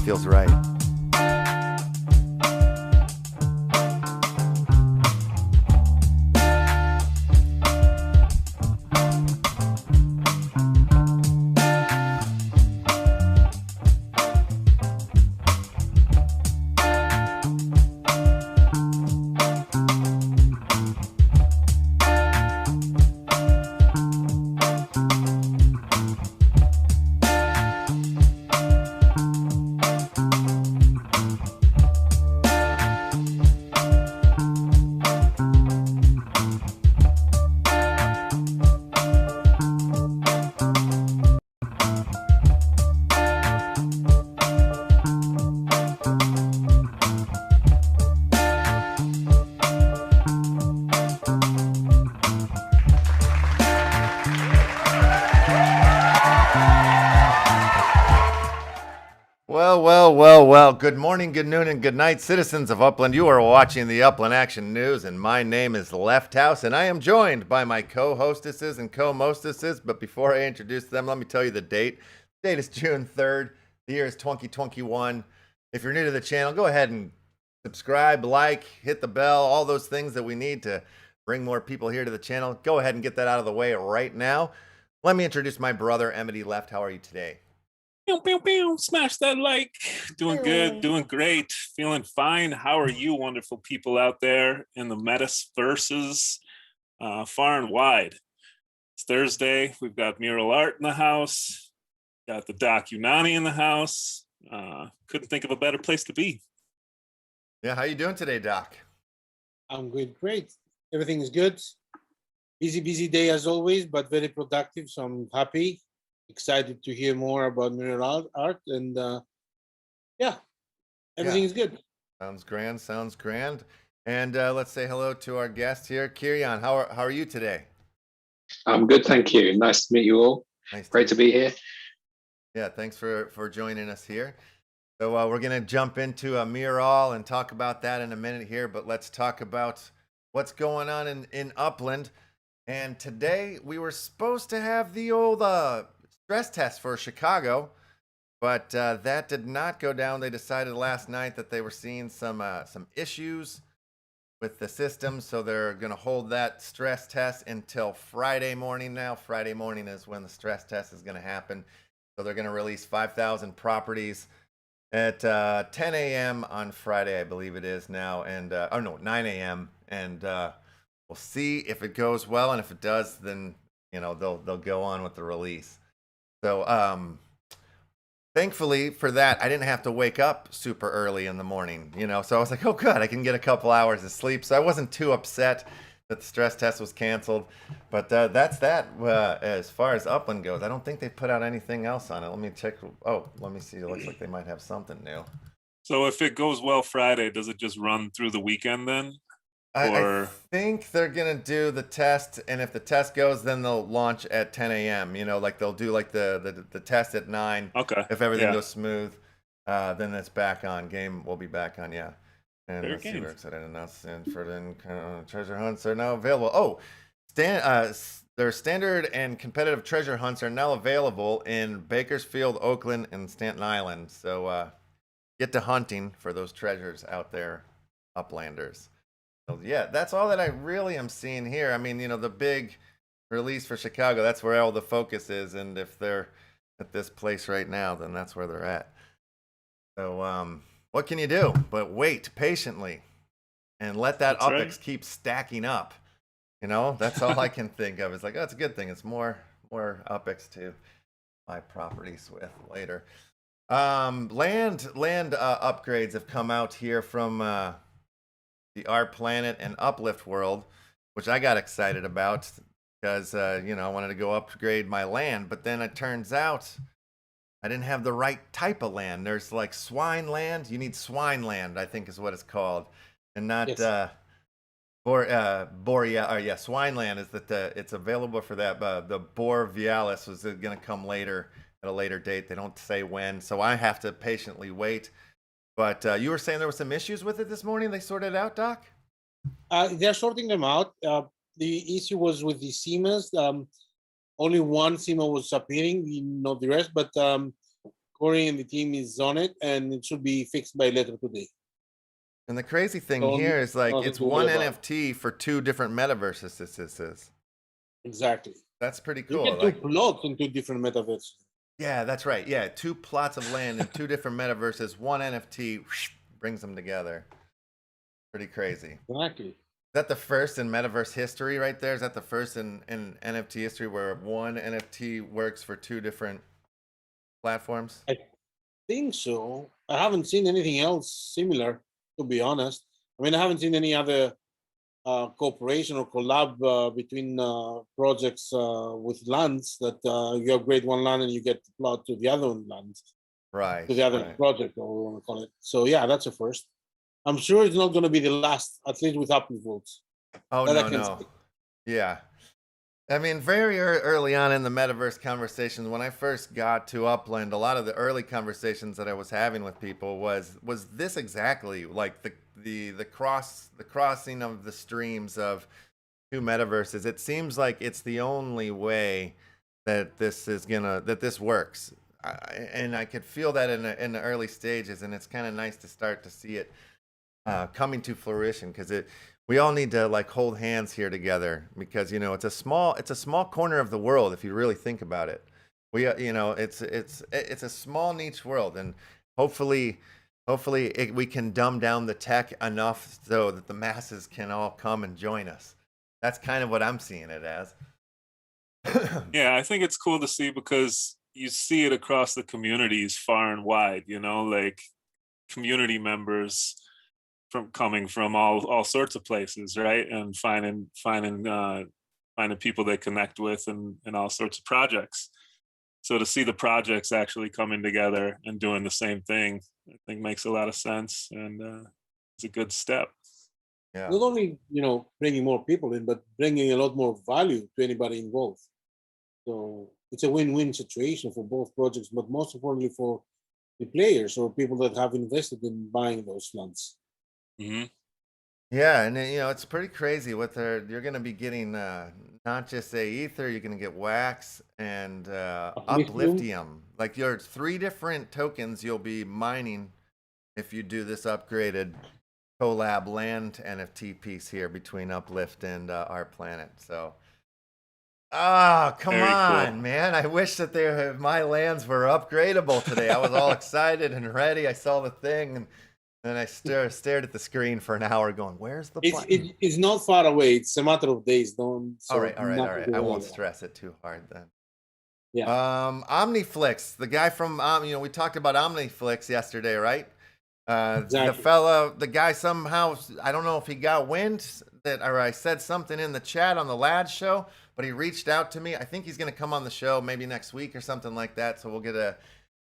feels right. Well, good morning, good noon, and good night, citizens of Upland. You are watching the Upland Action News, and my name is LEFTHOUSE, and I am joined by my co-hostesses and co-mostesses, but before I introduce them, let me tell you the date. The date is June 3rd. The year is 2021. If you're new to the channel, go ahead and subscribe, like, hit the bell, all those things that we need to bring more people here to the channel. Go ahead and get that out of the way right now. Let me introduce my brother, Emmett Left. How are you today? Pew, pew, pew. Smash that like. Doing good, doing great, feeling fine. How are you, wonderful people out there in the metaverses, far and wide? It's Thursday. We've got Murall.Art in the house. Got the Doc Unani in the house. Couldn't think of a better place to be. Yeah, how you doing today, Doc? I'm good, great. Everything is good. Busy day as always, but very productive. So I'm happy. Excited to hear more about Murall.Art, and yeah, everything is good. Sounds grand. And let's say hello to our guest here, Kirian. How are you today? I'm good, thank you. Nice to meet you all. Great to be here. Yeah, thanks for joining us here. So we're gonna jump into Mural and talk about that in a minute here, but let's talk about what's going on in Upland. And today we were supposed to have the old stress test for Chicago, but that did not go down. They decided last night that they were seeing some issues with the system, so they're going to hold that stress test until Friday morning now. Friday morning is when the stress test is going to happen. So they're going to release 5,000 properties at 10 a.m. on Friday, I believe it is now, and 9 a.m. And we'll see if it goes well, and if it does, then they'll go on with the release. So, thankfully for that, I didn't have to wake up super early in the morning, so I was like, oh, good, I can get a couple hours of sleep. So I wasn't too upset that the stress test was canceled, but that's that as far as Upland goes. I don't think they put out anything else on it. Let me check. Oh, let me see. It looks like they might have something new. So if it goes well Friday, does it just run through the weekend then? I think they're gonna do the test, and if the test goes, then they'll launch at 10 a.m. Like they'll do like the test at 9. Okay. If everything goes smooth, then it's back on. Game will be back on. Yeah. And let's see where it's at. Announced Stanford treasure hunts are now available. Oh, their standard and competitive treasure hunts are now available in Bakersfield, Oakland, and Staten Island. So get to hunting for those treasures out there, Uplanders. Yeah, that's all that I really am seeing here. I mean, the big release for Chicago, that's where all the focus is. And if they're at this place right now, then that's where they're at. So what can you do but wait patiently and let that UPX keep stacking up? That's all I can think of. It's like, oh, it's a good thing. It's more UPX to buy properties with later. Land upgrades have come out here from the Our Planet and Uplift world, which I got excited about because I wanted to go upgrade my land, but then it turns out I didn't have the right type of land. There's like swine land. You need swine land, I think is what it's called, and not swine land. Is that it's available for that? The borealis was going to come later at a later date. They don't say when, so I have to patiently wait. But you were saying there were some issues with it this morning. They sorted it out, Doc? They're sorting them out. The issue was with the SEMAs. Only one SEMA was appearing, not the rest. But Corey and the team is on it, and it should be fixed by later today. And the crazy thing So here is like nothing it's to worry one about. NFT for 2 different metaverses. This is. Exactly. That's pretty You cool. can Like, do plots in 2 different metaverses. yeah, that's right. Yeah, 2 plots of land in 2 different metaverses. One NFT brings them together. Pretty crazy. Exactly. Is that the first in metaverse history right there? Is that the first in NFT history where one NFT works for 2 different platforms? I think so. I haven't seen anything else similar, to be honest. I mean, I haven't seen any other cooperation or collab between projects with lands that you upgrade one land and you get the plot to the other land, Right. to the other right. project, or we want to call it. So yeah, that's a first. I'm sure it's not going to be the last, at least with Upland votes. Oh, That I no, can no. say. Yeah. I mean, very early on in the metaverse conversations, when I first got to Upland, a lot of the early conversations that I was having with people was this exactly, like the crossing of the streams of 2 metaverses. It seems like it's the only way that this works. And I could feel that in the early stages, and it's kind of nice to start to see it coming to fruition, because we all need to like hold hands here together, because it's a small corner of the world if you really think about it. It's a small niche world, and hopefully we can dumb down the tech enough so that the masses can all come and join us. That's kind of what I'm seeing it as. Yeah, I think it's cool to see, because you see it across the communities far and wide, like community members coming from all sorts of places, right? And finding people they connect with and all sorts of projects. So to see the projects actually coming together and doing the same thing, I think makes a lot of sense, and it's a good step. Yeah. Not only bringing more people in, but bringing a lot more value to anybody involved. So it's a win-win situation for both projects, but most importantly for the players or people that have invested in buying those lands. Mm-hmm. Yeah, and it's pretty crazy what you're going to be getting. Not just Ether, you're going to get Wax and Upliftium. Like your 3 different tokens you'll be mining if you do this upgraded collab land NFT piece here between Uplift and our planet. So, come Very on, cool. man! I wish that my lands were upgradable today. I was all excited and ready. I saw the thing and I stared at the screen for an hour, going, "Where's the button?" It's not far away. It's a matter of days. Don't. So all right. I won't stress it too hard then. Yeah. Omniflix, the guy from we talked about Omniflix yesterday, right? Exactly. The guy somehow, I don't know if he got wind or I said something in the chat on the Lad show, but he reached out to me. I think he's going to come on the show maybe next week or something like that. So we'll get a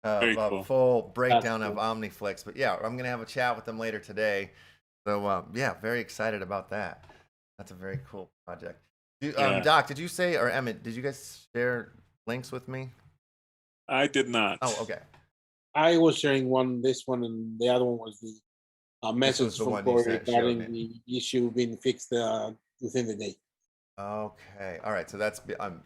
cool. full breakdown of Omniflix. But yeah, I'm going to have a chat with him later today. So yeah, very excited about that. That's a very cool project. Doc, did you say, or Emmett, did you guys share links with me? I did not. Oh, okay. I was sharing this one, and the other one was the message from Corey regarding the issue being fixed within the day. Okay, all right. So that's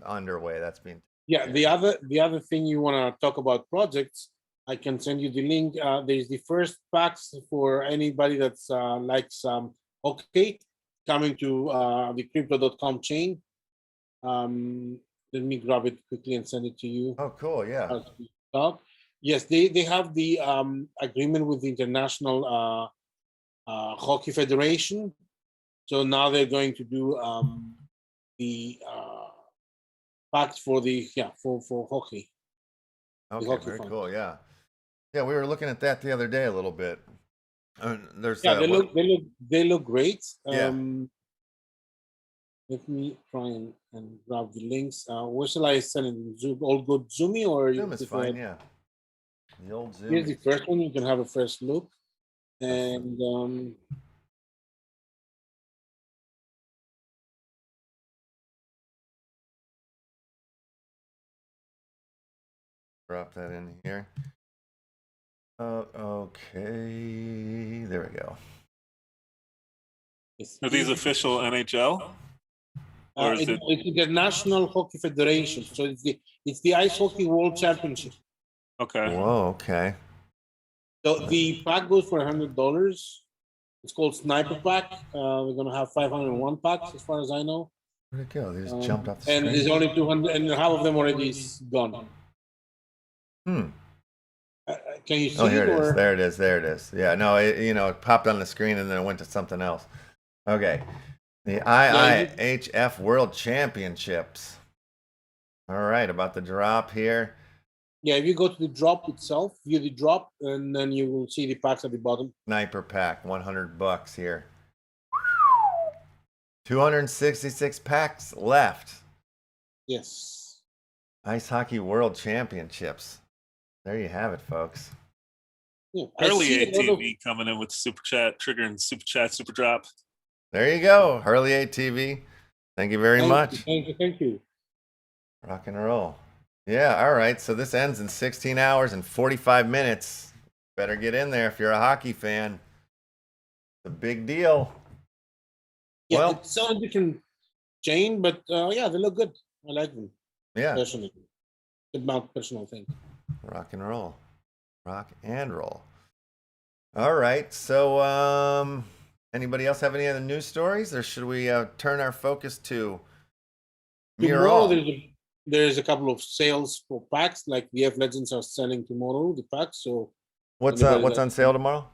underway. That's being. Yeah. The other thing you want to talk about projects, I can send you the link. There's the first packs for anybody that's likes hockey coming to the crypto.com chain. Let me grab it quickly and send it to you. Oh, cool. Yeah. Yes, they have the agreement with the International Hockey Federation. So now they're going to do the packs for for hockey. Okay, hockey very fund. cool. Yeah, we were looking at that the other day a little bit. There's they look great. Yeah. Let me try and grab the links. Where shall I send it? Zoom, all good Zoomy or Zoom is fine. Yeah. The old Zoom. Here's the first one. You can have a first look, and drop that in here. Okay, there we go. Are these official NHL? Or is it's International Hockey Federation. So it's the Ice Hockey World Championship. Okay. Whoa, okay. So the pack goes for $100. It's called Sniper Pack. We're gonna have 501 packs, as far as I know. Where'd it go? They just jumped off the And screen. there's only 200, and half of them already is gone. Hmm. Can you see Oh, here it? it is. Or There it is. There it is. Yeah, no, it popped on the screen and then it went to something else. Okay. The IIHF World Championships. All right, about the drop here. yeah, if you go to the drop itself, view the drop, and then you will see the packs at the bottom. Sniper pack, $100 here. 266 packs left. Yes. Ice Hockey World Championships. There you have it, folks. Yeah, Early ATV coming in with super chat, triggering super chat, super drop. There you go, Hurley ATV. Thank you very much. Thank you. Rock and roll. Yeah, all right. So this ends in 16 hours and 45 minutes. Better get in there if you're a hockey fan. It's a big deal. Yeah, Well, it's on a different chain, but yeah, they look good. I like them. Yeah. Personally. It's not personal thing. Rock and roll. Rock and roll. All right. So, anybody else have any other news stories, or should we turn our focus to Tomorrow, Mural? there's a couple of sales for packs, like the F Legends are selling tomorrow, the packs. So What's on sale tomorrow?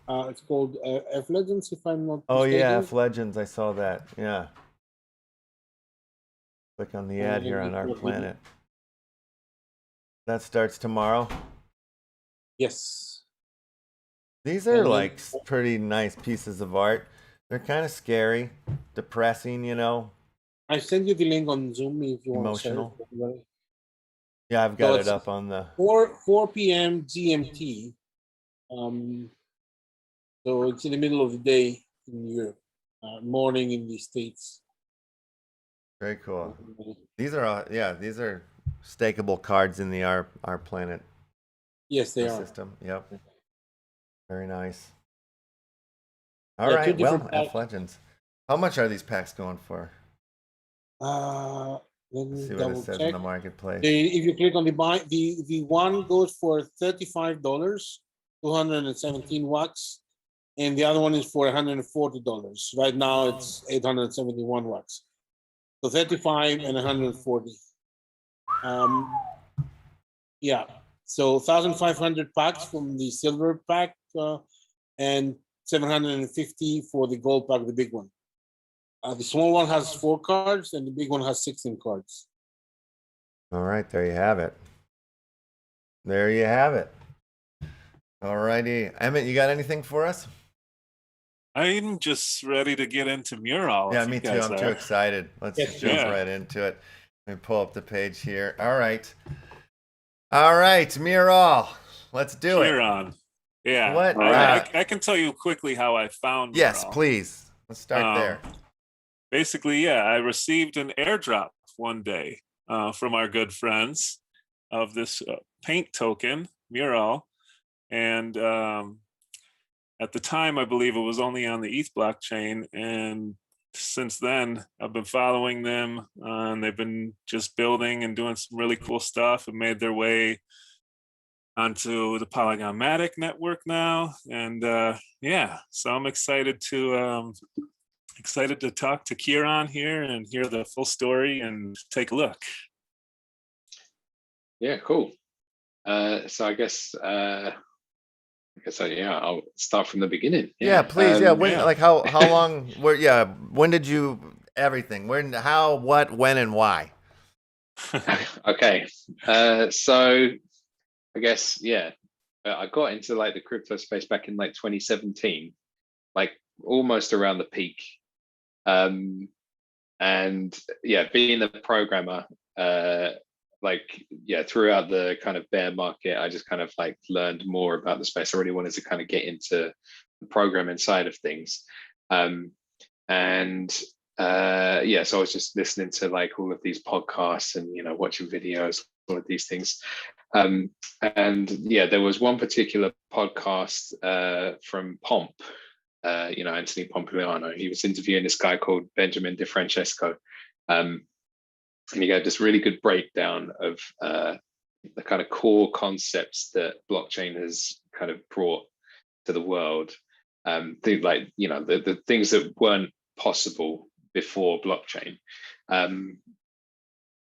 it's called F Legends, if I'm not Oh mistaken. yeah, F Legends. I saw that. Yeah. Click on the ad here on our planet. That starts tomorrow. Yes. These are like pretty nice pieces of art. They're kind of scary, depressing, you know. I sent you the link on Zoom if you want Emotional. to share it. Yeah, I've got it up on the 4 p.m. GMT. So it's in the middle of the day in Europe, morning in the States. Very cool. These are these are stakeable cards in the our planet. Yes, they are. System. Yep. Very nice. All right. Well, F Legends. How much are these packs going for? Let Let's me see what it double says check. in the marketplace. If you click on the buy, the one goes for $35, 217 wax, and the other one is for $140. Right now, it's 871 wax. So 35 and 140. Yeah. So 1,500 packs from the silver pack, and 750 for the gold pack, the big one. The small one has 4 cards, and the big one has 16 cards. All right, there you have it. There you have it. All righty. Emmett, you got anything for us? I'm just ready to get into Mural. Yeah, me too. I'm too excited. Let's jump right into it. Let me pull up the page here. All right. All right, Mural. Let's do it. Yeah. What? I can tell you quickly how I found Mural. Yes, please. Let's start there. Basically, yeah, I received an airdrop one day from our good friends of this paint token, Mural. And at the time, I believe it was only on the ETH blockchain. And since then, I've been following them, and they've been just building and doing some really cool stuff and made their way onto the Polygon-matic network now. And yeah, so I'm excited to talk to Kieran here and hear the full story and take a look. Yeah, cool. So I guess yeah, I'll start from the beginning. Yeah, please. Yeah, when like how long? When did you everything? When, how, what, when, and why? Okay. So I guess I got into like the crypto space back in like 2017, like almost around the peak. And yeah, being a programmer, throughout the kind of bear market, I just kind of like learned more about the space. I really wanted to kind of get into the programming side of things. So I was just listening to like all of these podcasts and, watching videos, all of these things. There was one particular podcast from Pomp, Anthony Pompliano. He was interviewing this guy called Benjamin DeFrancesco. And he gave this really good breakdown of the kind of core concepts that blockchain has kind of brought to the world. Things like, you know, the things that weren't possible before blockchain. And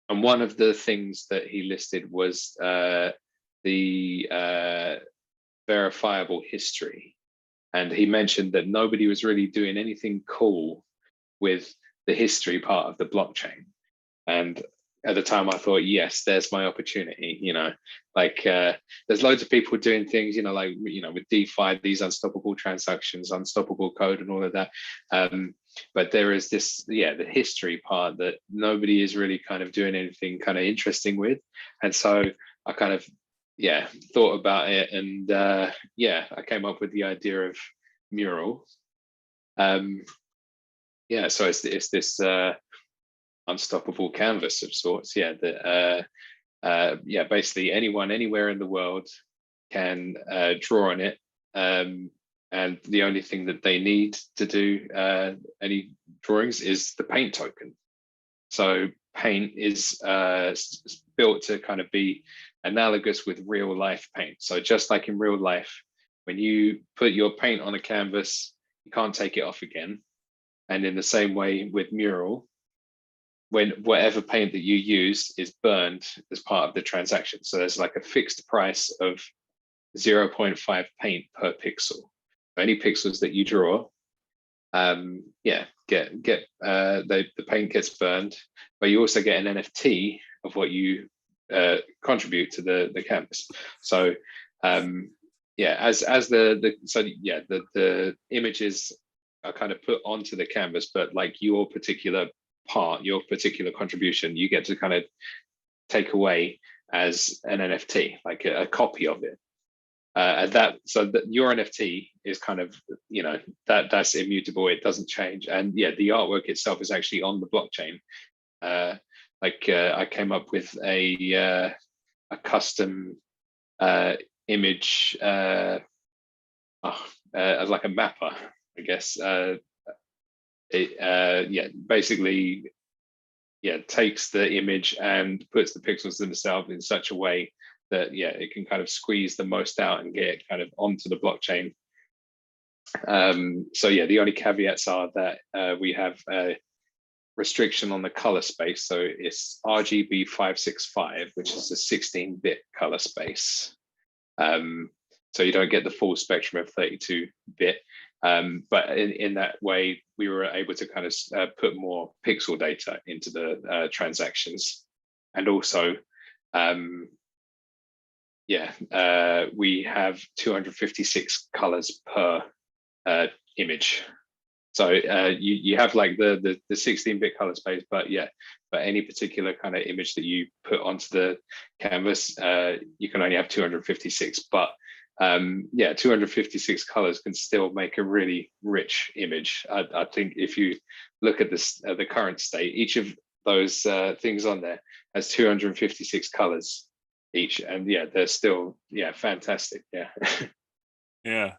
one of the things that he listed was the verifiable history. And he mentioned that nobody was really doing anything cool with the history part of the blockchain. And at the time I thought, yes, there's my opportunity, you know, like there's loads of people doing things, you know, like, you know, with DeFi, these unstoppable transactions, unstoppable code and all of that. But there is this, yeah, the history part that nobody is really kind of doing anything kind of interesting with. And so I kind of, yeah, thought about it, and yeah, I came up with the idea of Mural. Yeah, so it's this unstoppable canvas of sorts, yeah, that yeah, basically anyone anywhere in the world can draw on it, and the only thing that they need to do any drawings is the paint token. So paint is built to kind of be analogous with real life paint. So just like in real life, when you put your paint on a canvas, you can't take it off again. And in the same way with Mural, when whatever paint that you use is burned as part of the transaction. So there's like a fixed price of 0.5 paint per pixel. Any pixels that you draw, yeah, the paint gets burned, but you also get an NFT of what you contribute to the canvas. So yeah, as the images are kind of put onto the canvas, but like your particular part, your particular contribution, you get to kind of take away as an NFT, like a copy of it. Your NFT is kind of, you know, that's immutable, it doesn't change. And yeah, the artwork itself is actually on the blockchain. I came up with a custom image, like a mapper, I guess. Yeah, basically, yeah, takes the image and puts the pixels themselves in such a way that, yeah, it can kind of squeeze the most out and get it kind of onto the blockchain. So yeah, the only caveats are that we have a restriction on the color space. So it's RGB 565, which is a 16-bit color space. So you don't get the full spectrum of 32-bit. But in that way, we were able to kind of put more pixel data into the transactions. And also, yeah, we have 256 colors per image. So you have like the 16-bit color space, but yeah, but any particular kind of image that you put onto the canvas, you can only have 256. But yeah, 256 colors can still make a really rich image. I think if you look at this, the current state, each of those things on there has 256 colors each, and yeah, they're still, yeah, fantastic. Yeah. Yeah.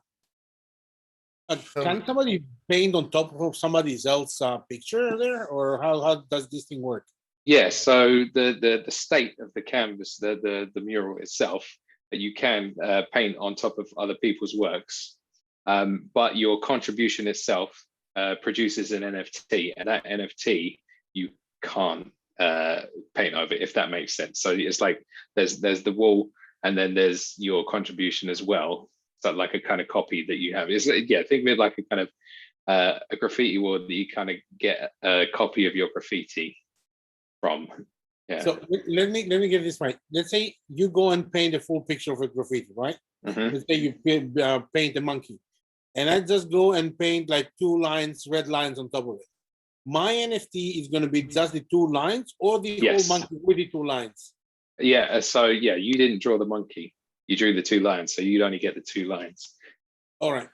Can somebody paint on top of somebody else's picture there, or how does this thing work? Yeah, so the state of the canvas, the mural itself, that you can paint on top of other people's works, but your contribution itself produces an NFT, and that NFT you can't paint over, if that makes sense. So it's like there's the wall, and then there's your contribution as well. So like a kind of copy that you have. Is, yeah, think of it like a kind of a graffiti wall that you kind of get a copy of your graffiti from. Yeah. So let me get this right. Let's say you go and paint a full picture of a graffiti, right? Mm-hmm. Let's say you paint a monkey, and I just go and paint like 2 lines, red lines on top of it. My NFT is going to be just the 2 lines, or the Yes. whole monkey with the 2 lines? Yeah. So yeah, you didn't draw the monkey. You drew the 2 lines, so you'd only get the 2 lines. All right.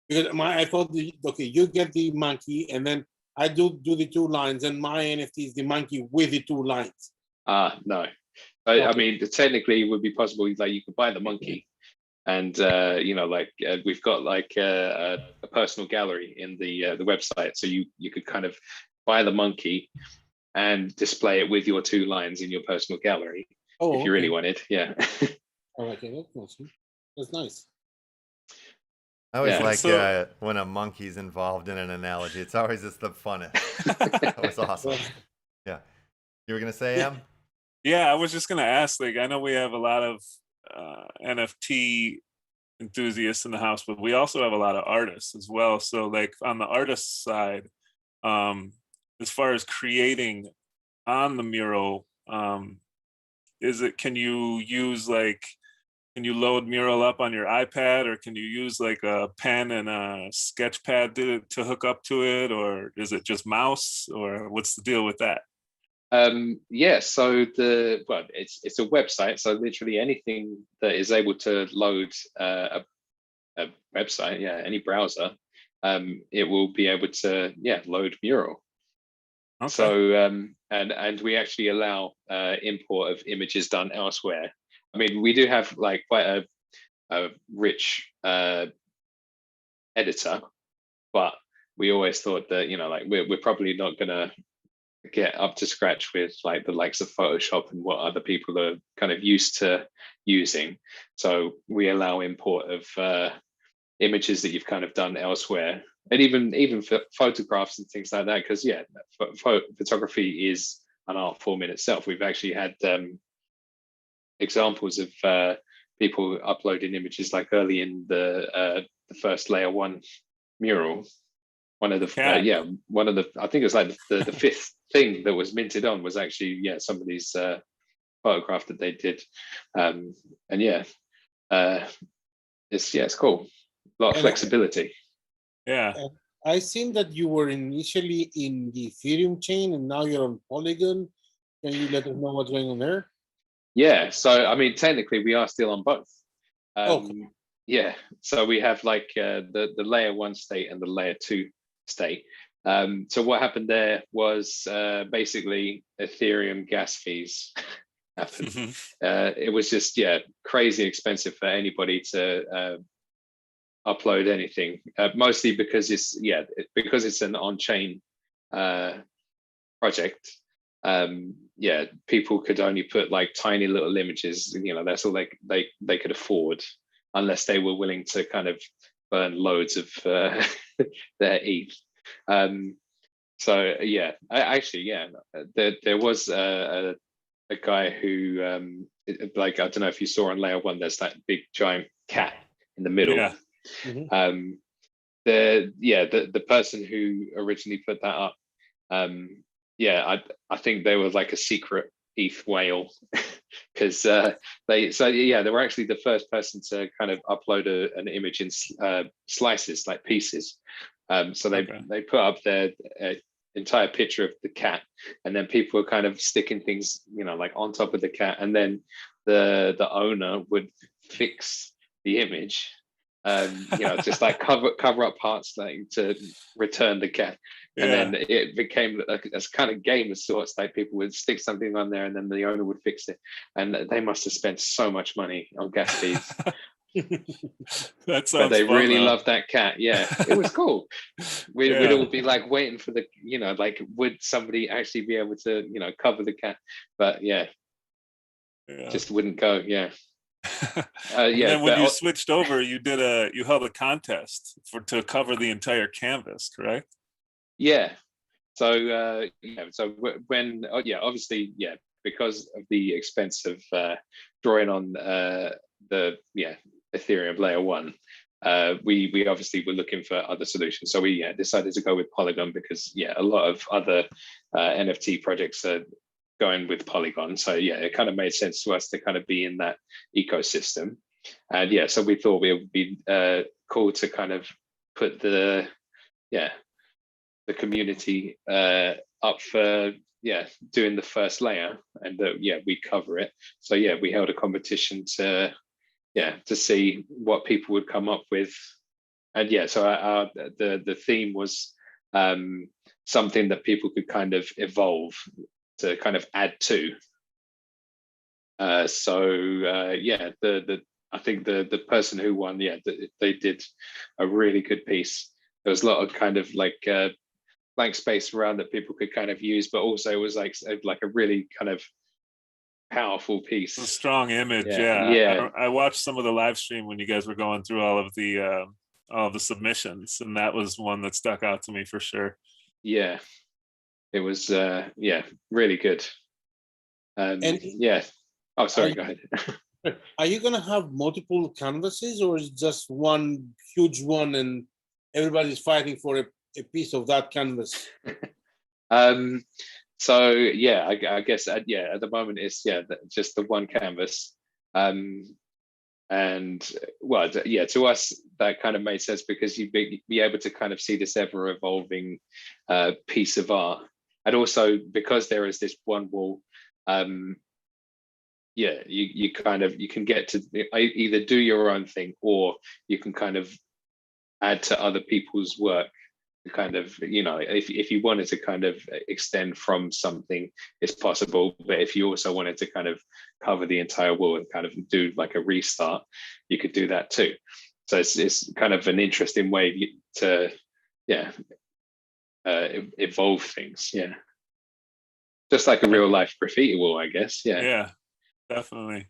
Because I thought, okay, you get the monkey, and then I do the 2 lines, and my NFT is the monkey with the 2 lines. No. Okay. I mean, technically it would be possible, like you could buy the monkey, and you know, like we've got like a personal gallery in the website, so you could kind of buy the monkey and display it with your 2 lines in your personal gallery. Oh, if you really okay. wanted. Yeah. Oh, okay, that's awesome. That's nice. I always Yeah, like so when a monkey's involved in an analogy. It's always just the funnest. That was awesome. Well, Yeah. You were gonna say, yeah. Em? yeah, I was just gonna ask, like, I know we have a lot of NFT enthusiasts in the house, but we also have a lot of artists as well. So like on the artist side, as far as creating on the mural, can you use like, can you load Mural up on your iPad, or can you use like a pen and a sketch pad to hook up to it, or is it just mouse, or what's the deal with that? yeah, so it's a website, so literally anything that is able to load a website, yeah, any browser, it will be able to load Mural. Okay. So and we actually allow import of images done elsewhere. I mean, we do have like quite a rich editor, but we always thought that, you know, like we're probably not gonna get up to scratch with like the likes of Photoshop and what other people are kind of used to using. So we allow import of images that you've kind of done elsewhere, and even for photographs and things like that, because yeah, photography is an art form in itself. We've actually had examples of people uploading images like early in the first layer 1 mural. One of the one of the, I think it was like the fifth thing that was minted on was actually somebody's photograph that they did, and it's cool, a lot of flexibility. Yeah. I seen that you were initially in the Ethereum chain and now you're on Polygon. Can you let us know what's going on there? Yeah, so I mean, technically we are still on both. Okay. Yeah, so we have like the layer 1 state and the layer 2 state. So what happened there was basically Ethereum gas fees happened. It was just crazy expensive for anybody to upload anything, mostly because it's an on-chain project. People could only put like tiny little images, you know, that's all they could afford, unless they were willing to kind of burn loads of their ETH. There was a guy who like, I don't know if you saw on layer 1, there's that big giant cat in the middle. Yeah. Mm-hmm. The person who originally put that up, I think they were like a secret ETH whale, because they were actually the first person to kind of upload an image in slices, like pieces. So they put up their entire picture of the cat, and then people were kind of sticking things, you know, like on top of the cat, and then the owner would fix the image, you know, just like cover up parts, like to return the cat. And then it became a kind of game of sorts, like people would stick something on there and then the owner would fix it. And they must have spent so much money on gas fees. That sounds but they fun, really though. loved that cat. Yeah, it was cool. We'd all be like waiting for the, you know, like, would somebody actually be able to, you know, cover the cat? But just wouldn't go. Yeah. And then when you switched over, you held a contest to cover the entire canvas, correct? Yeah. So when obviously because of the expense of drawing on the Ethereum layer 1, we obviously were looking for other solutions. So we decided to go with Polygon, because a lot of other NFT projects are going with Polygon. So it kind of made sense to us to kind of be in that ecosystem. And so we thought it would be cool to kind of put the community up for doing the first layer, and we cover it. So we held a competition to see what people would come up with. And so the theme was something that people could kind of evolve to kind of add to. I think the person who won, they did a really good piece. There was a lot of kind of like blank space around that people could kind of use, but also it was like a really kind of powerful piece. It's a strong image. Yeah, Yeah. yeah. I watched some of the live stream when you guys were going through all of the submissions, and that was one that stuck out to me for sure. Yeah, it was yeah, really good. And yeah. Oh, sorry, go ahead. are you gonna have multiple canvases, or is it just one huge one and everybody's fighting for a piece of that canvas? So yeah, I guess yeah, at the moment it's just the one canvas. And well, yeah, to us that kind of made sense because you'd be able to kind of see this ever evolving piece of art, and also because there is this one wall. Yeah, you can get to either do your own thing, or you can kind of add to other people's work. Kind of, you know, if you wanted to kind of extend from something, it's possible. But if you also wanted to kind of cover the entire wall and kind of do like a restart, you could do that too. So it's kind of an interesting way to evolve things. Yeah, just like a real life graffiti wall, I guess. Yeah. Yeah, definitely.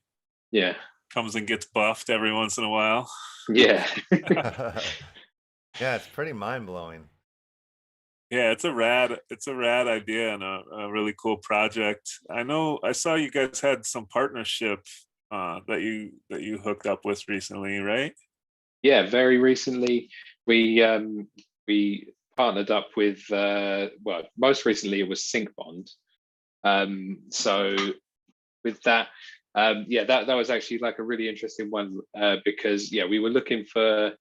Yeah. Comes and gets buffed every once in a while. Yeah. Yeah, it's pretty mind blowing. Yeah, it's a rad idea and a really cool project. I saw you guys had some partnership that you hooked up with recently, right? Yeah, very recently we partnered up with well, most recently it was SyncBond. So with that, yeah, that was actually like a really interesting one because yeah, we were looking for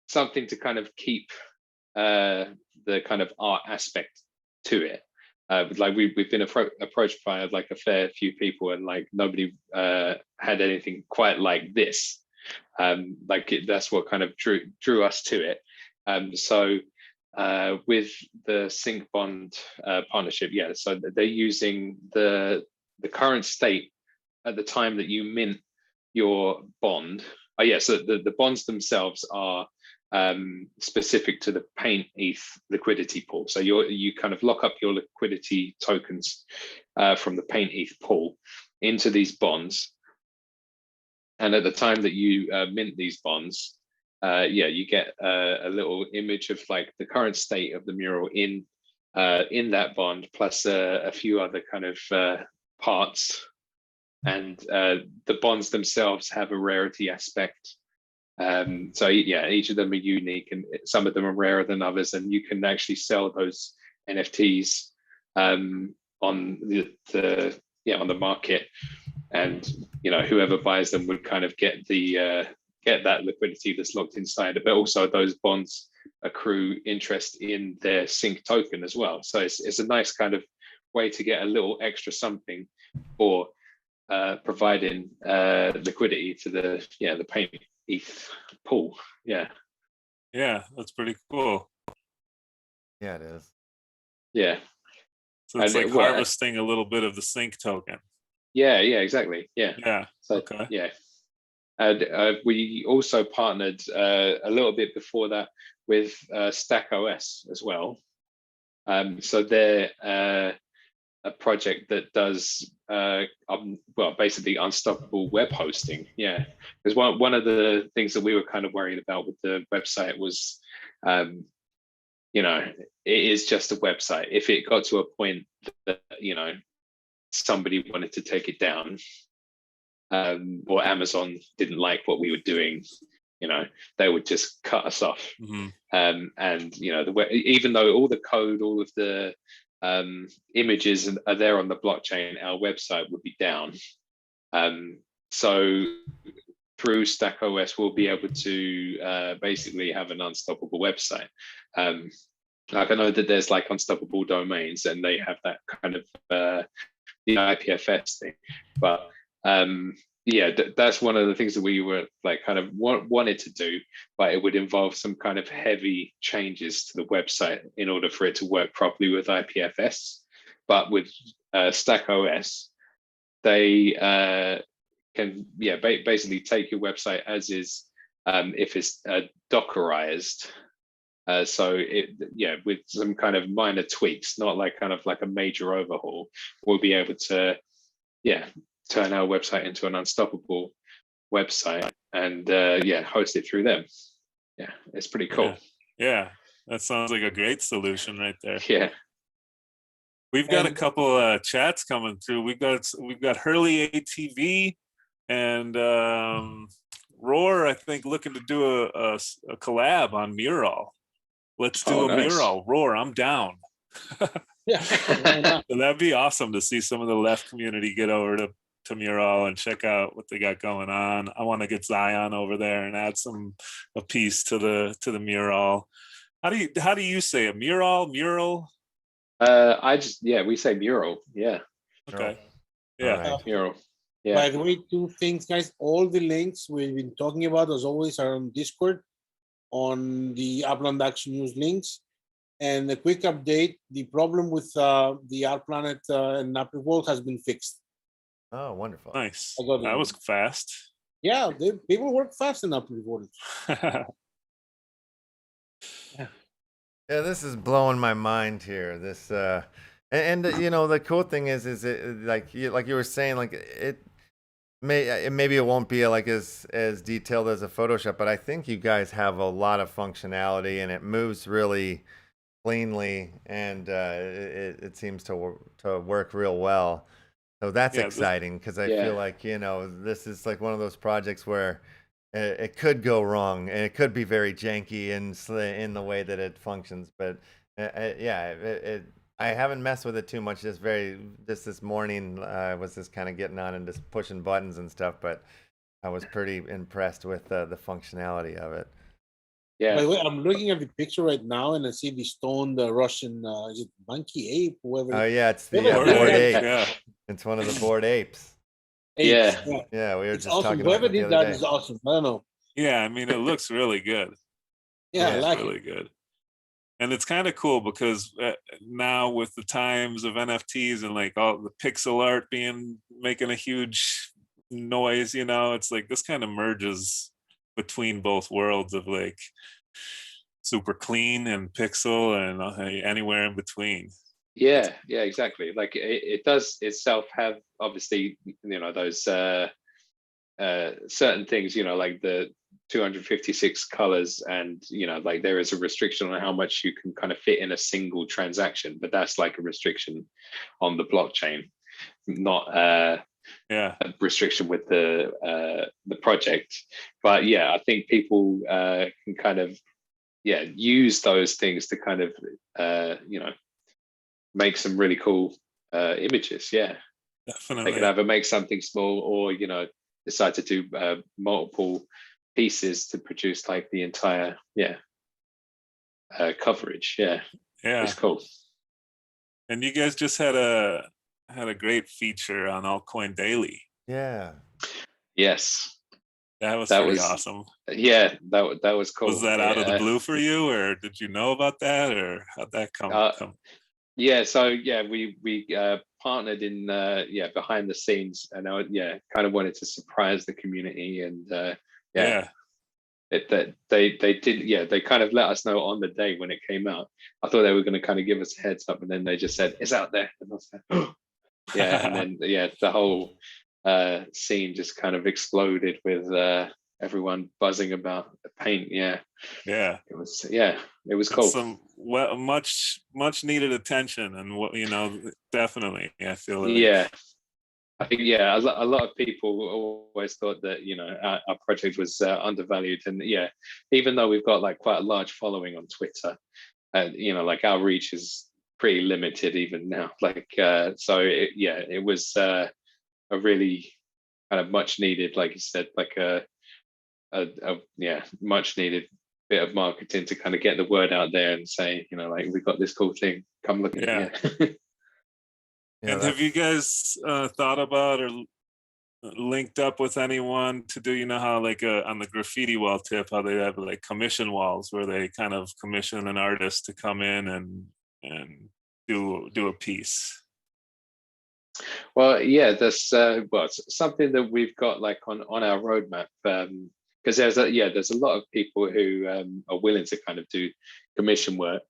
something to kind of keep the kind of art aspect to it. Like we've been approached by like a fair few people, and like nobody had anything quite like this. That's what kind of drew us to it. So with the SyncBond partnership, yeah, so they're using the current state at the time that you mint your bond. Oh yeah, so the bonds themselves are specific to the Paint ETH liquidity pool. So you kind of lock up your liquidity tokens from the Paint ETH pool into these bonds. And at the time that you mint these bonds, yeah, you get a little image of like the current state of the mural in that bond, plus a few other kind of parts. And the bonds themselves have a rarity aspect. So yeah, each of them are unique, and some of them are rarer than others, and you can actually sell those NFTs on the market, and you know, whoever buys them would kind of get that liquidity that's locked inside it. But also those bonds accrue interest in their sync token as well. So it's a nice kind of way to get a little extra something for providing liquidity to the Paint ETH pool. Yeah, that's pretty cool. Yeah, it is. Yeah, so it's like harvesting a little bit of the sync token. Yeah, exactly. Yeah. So, okay. Yeah, and we also partnered a little bit before that with Stack OS as well. So they're a project that does well, basically unstoppable web hosting. Yeah, because one of the things that we were kind of worried about with the website was you know, it is just a website. If it got to a point that, you know, somebody wanted to take it down, or Amazon didn't like what we were doing, you know, they would just cut us off. And you know, even though all the code, all of the images are there on the blockchain, our website would be down. So through Stack OS, we'll be able to basically have an unstoppable website. Like I know that there's like unstoppable domains, and they have that kind of the IPFS thing, but yeah, that's one of the things that we were like kind of wanted to do, but it would involve some kind of heavy changes to the website in order for it to work properly with IPFS. But with Stack OS, they can basically take your website as is, if it's Dockerized. So with some kind of minor tweaks, not like kind of like a major overhaul, we'll be able to turn our website into an unstoppable website and host it through them. Yeah, it's pretty cool. Yeah, that sounds like a great solution right there. Yeah. We've got a couple chats coming through. We've got Hurley ATV and Roar, I think, looking to do a collab on Mural. Let's do a nice. Mural. Roar, I'm down. Yeah. So that'd be awesome to see some of the left community get over to Mural and check out what they got going on. I want to get Zion over there and add a piece to the Mural. How do you say it? Mural? We say Mural. Yeah. Okay. Yeah. Mural. Yeah. By the way, two things, guys. All the links we've been talking about, as always, are on Discord, on the Upland Action News links. And a quick update: the problem with the Art Planet and Upland World has been fixed. Oh, wonderful! Nice. That was fast. Yeah, people work fast in Upland World. Yeah, this is blowing my mind here. This and you know, the cool thing is it like you were saying, like maybe it won't be like as detailed as a Photoshop, but I think you guys have a lot of functionality and it moves really cleanly, and it seems to work real well. So that's exciting, because I feel like, you know, this is like one of those projects where it could go wrong and it could be very janky in the way that it functions. But I haven't messed with it too much. Just this morning I was just kind of getting on and just pushing buttons and stuff. But I was pretty impressed with the functionality of it. Yeah. By the way, I'm looking at the picture right now and I see the stone, the Russian, is it monkey ape? Whoever. Oh yeah, it's the bored ape. Yeah. It's one of the bored apes. Yeah, we were just awesome. talking Whoever about it the did other that day. is awesome. I don't know. Yeah, I mean, it looks really good. Yeah, it's like really good. And it's kind of cool because now with the times of NFTs and like all the pixel art making a huge noise, you know, it's like this kind of merges between both worlds of like super clean and pixel and anywhere in between. Yeah, exactly. Like it does itself have, obviously, you know, those certain things, you know, like the 256 colors, and you know, like there is a restriction on how much you can kind of fit in a single transaction, but that's like a restriction on the blockchain, not a restriction with the project. But yeah, I think people can kind of use those things to kind of you know, make some really cool images. Yeah, definitely. They could either make something small or, you know, decide to do multiple pieces to produce like the entire coverage. Yeah, it's cool. And you guys just had a great feature on Altcoin Daily. Yeah. Yes. That was awesome. Yeah, that was cool. Was that out of the blue for you, or did you know about that, or how'd that come? Yeah, so we partnered in behind the scenes, and I kind of wanted to surprise the community, and they did. They kind of let us know on the day when it came out. I thought they were going to kind of give us a heads up, and then they just said it's out there, and I was like, oh. And then the whole scene just kind of exploded with everyone buzzing about the paint. It was cool. Some much needed attention, and what, you know, definitely I feel like. I think a lot of people always thought that, you know, our project was undervalued, and even though we've got like quite a large following on Twitter, you know, like our reach is pretty limited even now, like it was a really kind of much needed, like you said, like a much needed bit of marketing to kind of get the word out there and say, you know, like, we've got this cool thing, come look at it. And have you guys thought about or linked up with anyone to do, you know how like on the graffiti wall tip, how they have like commission walls where they kind of commission an artist to come in and do a piece? Well, that's it's something that we've got like on our roadmap, because there's a lot of people who are willing to kind of do commission work,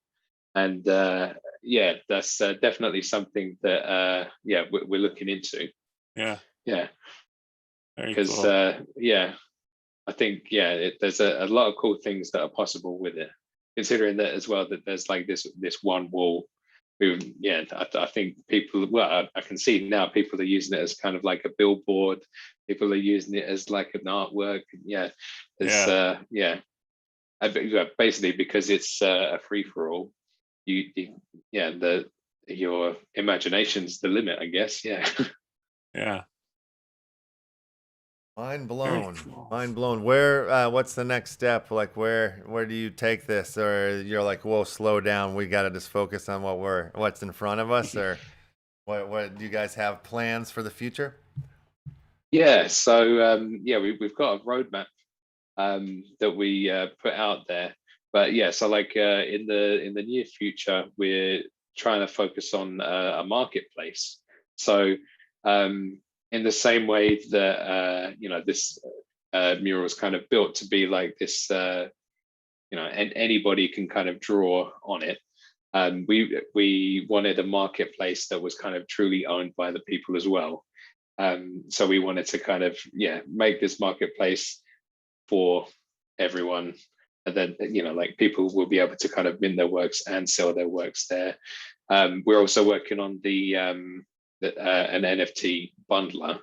and that's definitely something that we're looking into. Yeah. Yeah. Very Because cool. yeah, I think there's a lot of cool things that are possible with it, considering that as well that there's like this one wall. I think people, well, I can see now people are using it as kind of like a billboard. People are using it as like an artwork. Yeah, it's basically because it's a free for all. Your imagination's the limit, I guess. Yeah. Yeah. Mind Very blown. cool. Mind blown. Where what's the next step? Like where do you take this? Or you're like, whoa, slow down. We gotta just focus on what's in front of us, or what do you guys have plans for the future? Yeah. So we've got a roadmap that we put out there. But yeah, so like in the near future, we're trying to focus on a marketplace. So in the same way that this mural is kind of built to be like this, and anybody can kind of draw on it. We wanted a marketplace that was kind of truly owned by the people as well. So we wanted to kind of make this marketplace for everyone, and then like people will be able to kind of mint their works and sell their works there. We're also working on an NFT bundler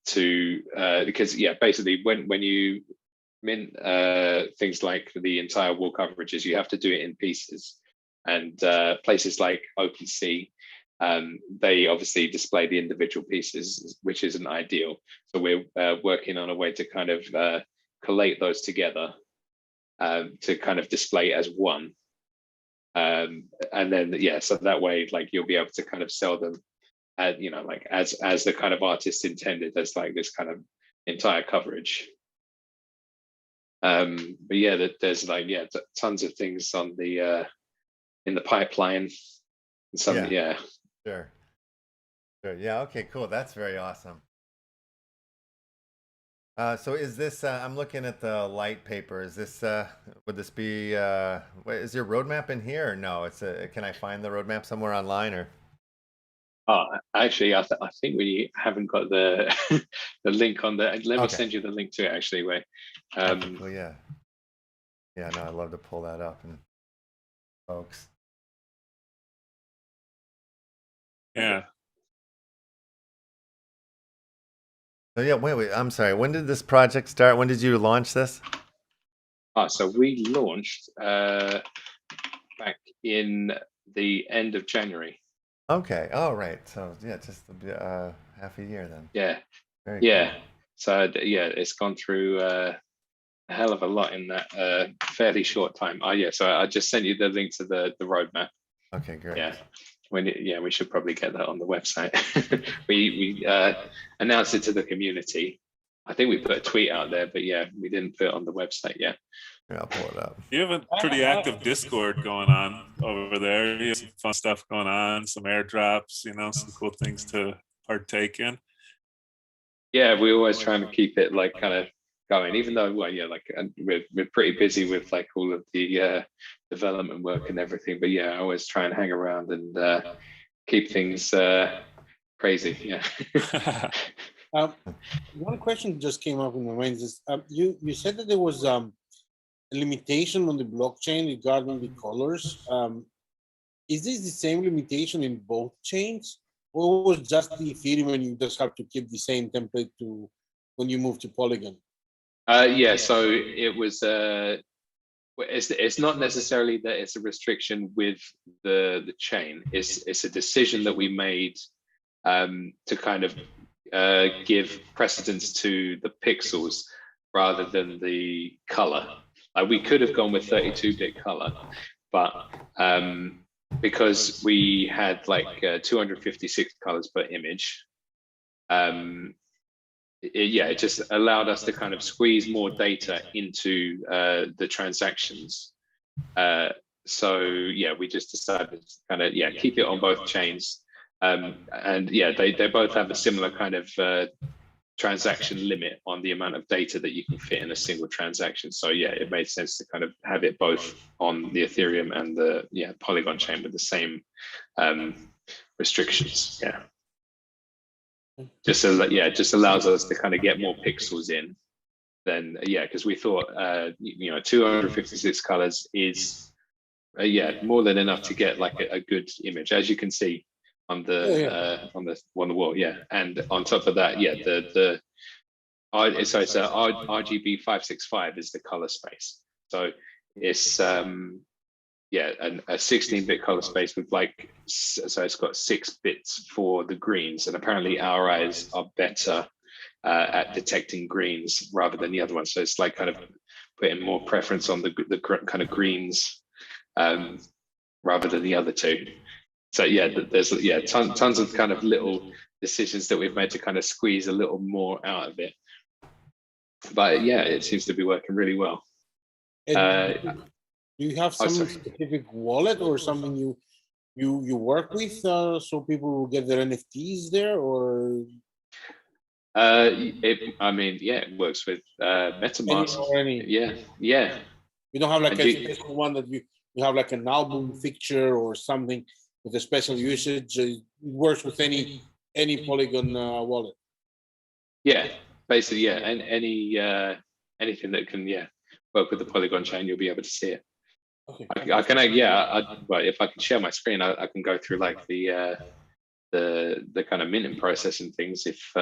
because basically when you mint things like the entire wall coverages, you have to do it in pieces, and places like OpenSea, they obviously display the individual pieces, which isn't ideal. So we're working on a way to kind of collate those together to kind of display as one. And then so that way, like you'll be able to kind of sell them, like as the kind of artist intended, as like this kind of entire coverage. But yeah, there's like tons of things on the in the pipeline. Some Sure. Yeah. Okay. Cool. That's very awesome. So is this? I'm looking at the light paper. Is this? Would this be? Is your roadmap in here or no? It's a. Can I find the roadmap somewhere online or? Oh, actually, I think we haven't got the the link on there. Let me send you the link to it. Actually, wait. Well, yeah. Yeah. No, I'd love to pull that up and folks. Yeah. So yeah, wait. I'm sorry. When did this project start? When did you launch this? So we launched back in the end of January. Okay. Oh, right. So yeah, just half a year then. Yeah. Very yeah. Cool. So it's gone through a hell of a lot in that fairly short time. So I just sent you the link to the roadmap. Okay, great. Yeah. We should probably get that on the website. we announced it to the community. I think we put a tweet out there, but we didn't put it on the website yet. Yeah, I'll pull it up. You have a pretty active Discord going on over there. You have some fun stuff going on, some airdrops, some cool things to partake in. Yeah, we always trying to keep it like kind of going, even though we're pretty busy with like all of the development work and everything. But I always try and hang around and keep things crazy. Yeah. One question just came up in my mind is you said that there was a limitation on the blockchain regarding the colors. Is this the same limitation in both chains, or was just the Ethereum and you just have to keep the same template to when you move to Polygon? So it was. It's not necessarily that it's a restriction with the chain. It's a decision that we made to kind of give precedence to the pixels rather than the color. We could have gone with 32-bit color, but because we had like 256 colors per image, it just allowed us to kind of squeeze more data into the transactions. We just decided to kind of keep it on both chains. They both have a similar kind of transaction limit on the amount of data that you can fit in a single transaction. So it made sense to kind of have it both on the Ethereum and the Polygon chain with the same restrictions. just so that, yeah, it just allows us to kind of get more pixels in. Then yeah, because we thought 256 colors is more than enough to get like a good image, as you can see on the wall. Yeah, and on top of that, yeah, so it's a RGB 565 is the color space. So it's a 16-bit color space with so it's got 6 bits for the greens, and apparently our eyes are better at detecting greens rather than the other one. So it's like kind of putting more preference on the kind of greens rather than the other two. So yeah, there's tons of kind of little decisions that we've made to kind of squeeze a little more out of it. But yeah, it seems to be working really well. Do you have some specific wallet or something you work with so people will get their NFTs there, or? It works with MetaMask. Yeah. You don't have like a special one that you have like an album picture or something with a special usage. It works with any Polygon wallet. Yeah, basically, yeah, and anything that can work with the Polygon chain, you'll be able to see it. Okay. I can if I can share my screen, I can go through like the kind of minting process and things if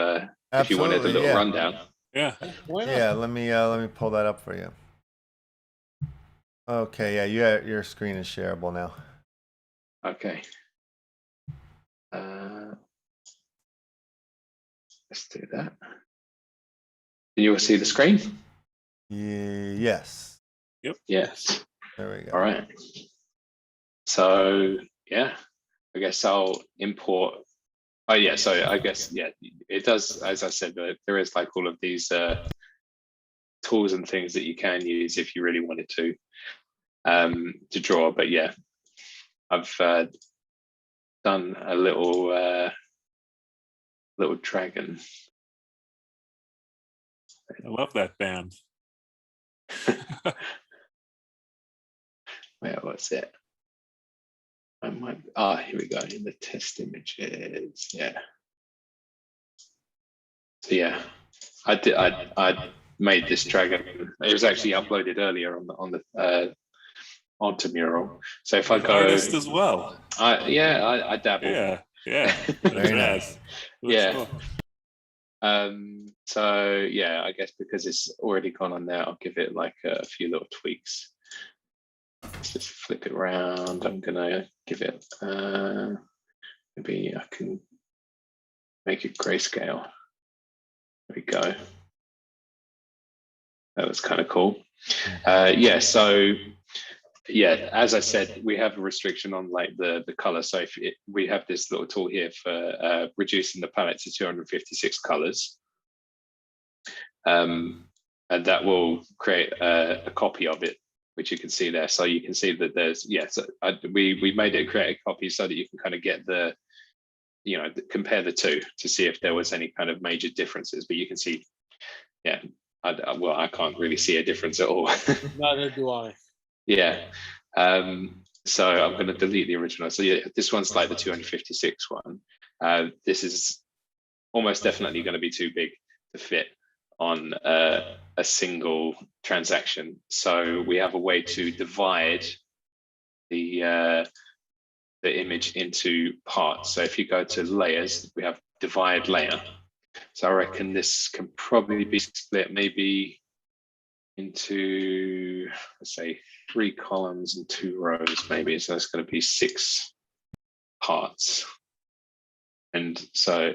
you wanted a little rundown. Yeah. Yeah, let me pull that up for you. Okay, yeah, your screen is shareable now. Okay. Let's do that. Can you all see the screen? Yes. Yep. Yes. There we go. All right. So yeah, I guess I'll import. Oh yeah, so I guess it does. As I said, there is like all of these tools and things that you can use if you really wanted to draw. But yeah, I've done a little dragon. I love that band. Where was it? Here we go, in the test images. Yeah. So yeah, I made this dragon. It was actually uploaded earlier onto Mural. So if I go artist as well. I dabble. Yeah. Very nice. Yeah. Cool. So yeah, I guess because it's already gone on there, I'll give it like a few little tweaks. Let's just flip it around. I'm gonna give it maybe I can make it grayscale. There we go. That was kind of cool. So as I said, we have a restriction on like the color. So we have this little tool here for reducing the palette to 256 colors. And that will create a copy of it, which you can see there. So you can see that there's, we made it create a copy so that you can kind of get compare the two to see if there was any kind of major differences. But you can see, I can't really see a difference at all. Neither do I. Yeah. So I'm going to delete the original. So yeah, this one's like the 256 one. This is almost definitely going to be too big to fit on a single transaction. So we have a way to divide the image into parts. So if you go to layers, we have divide layer. So I reckon this can probably be split maybe into, let's say, 3 columns and 2 rows, maybe. So that's going to be 6 parts. And so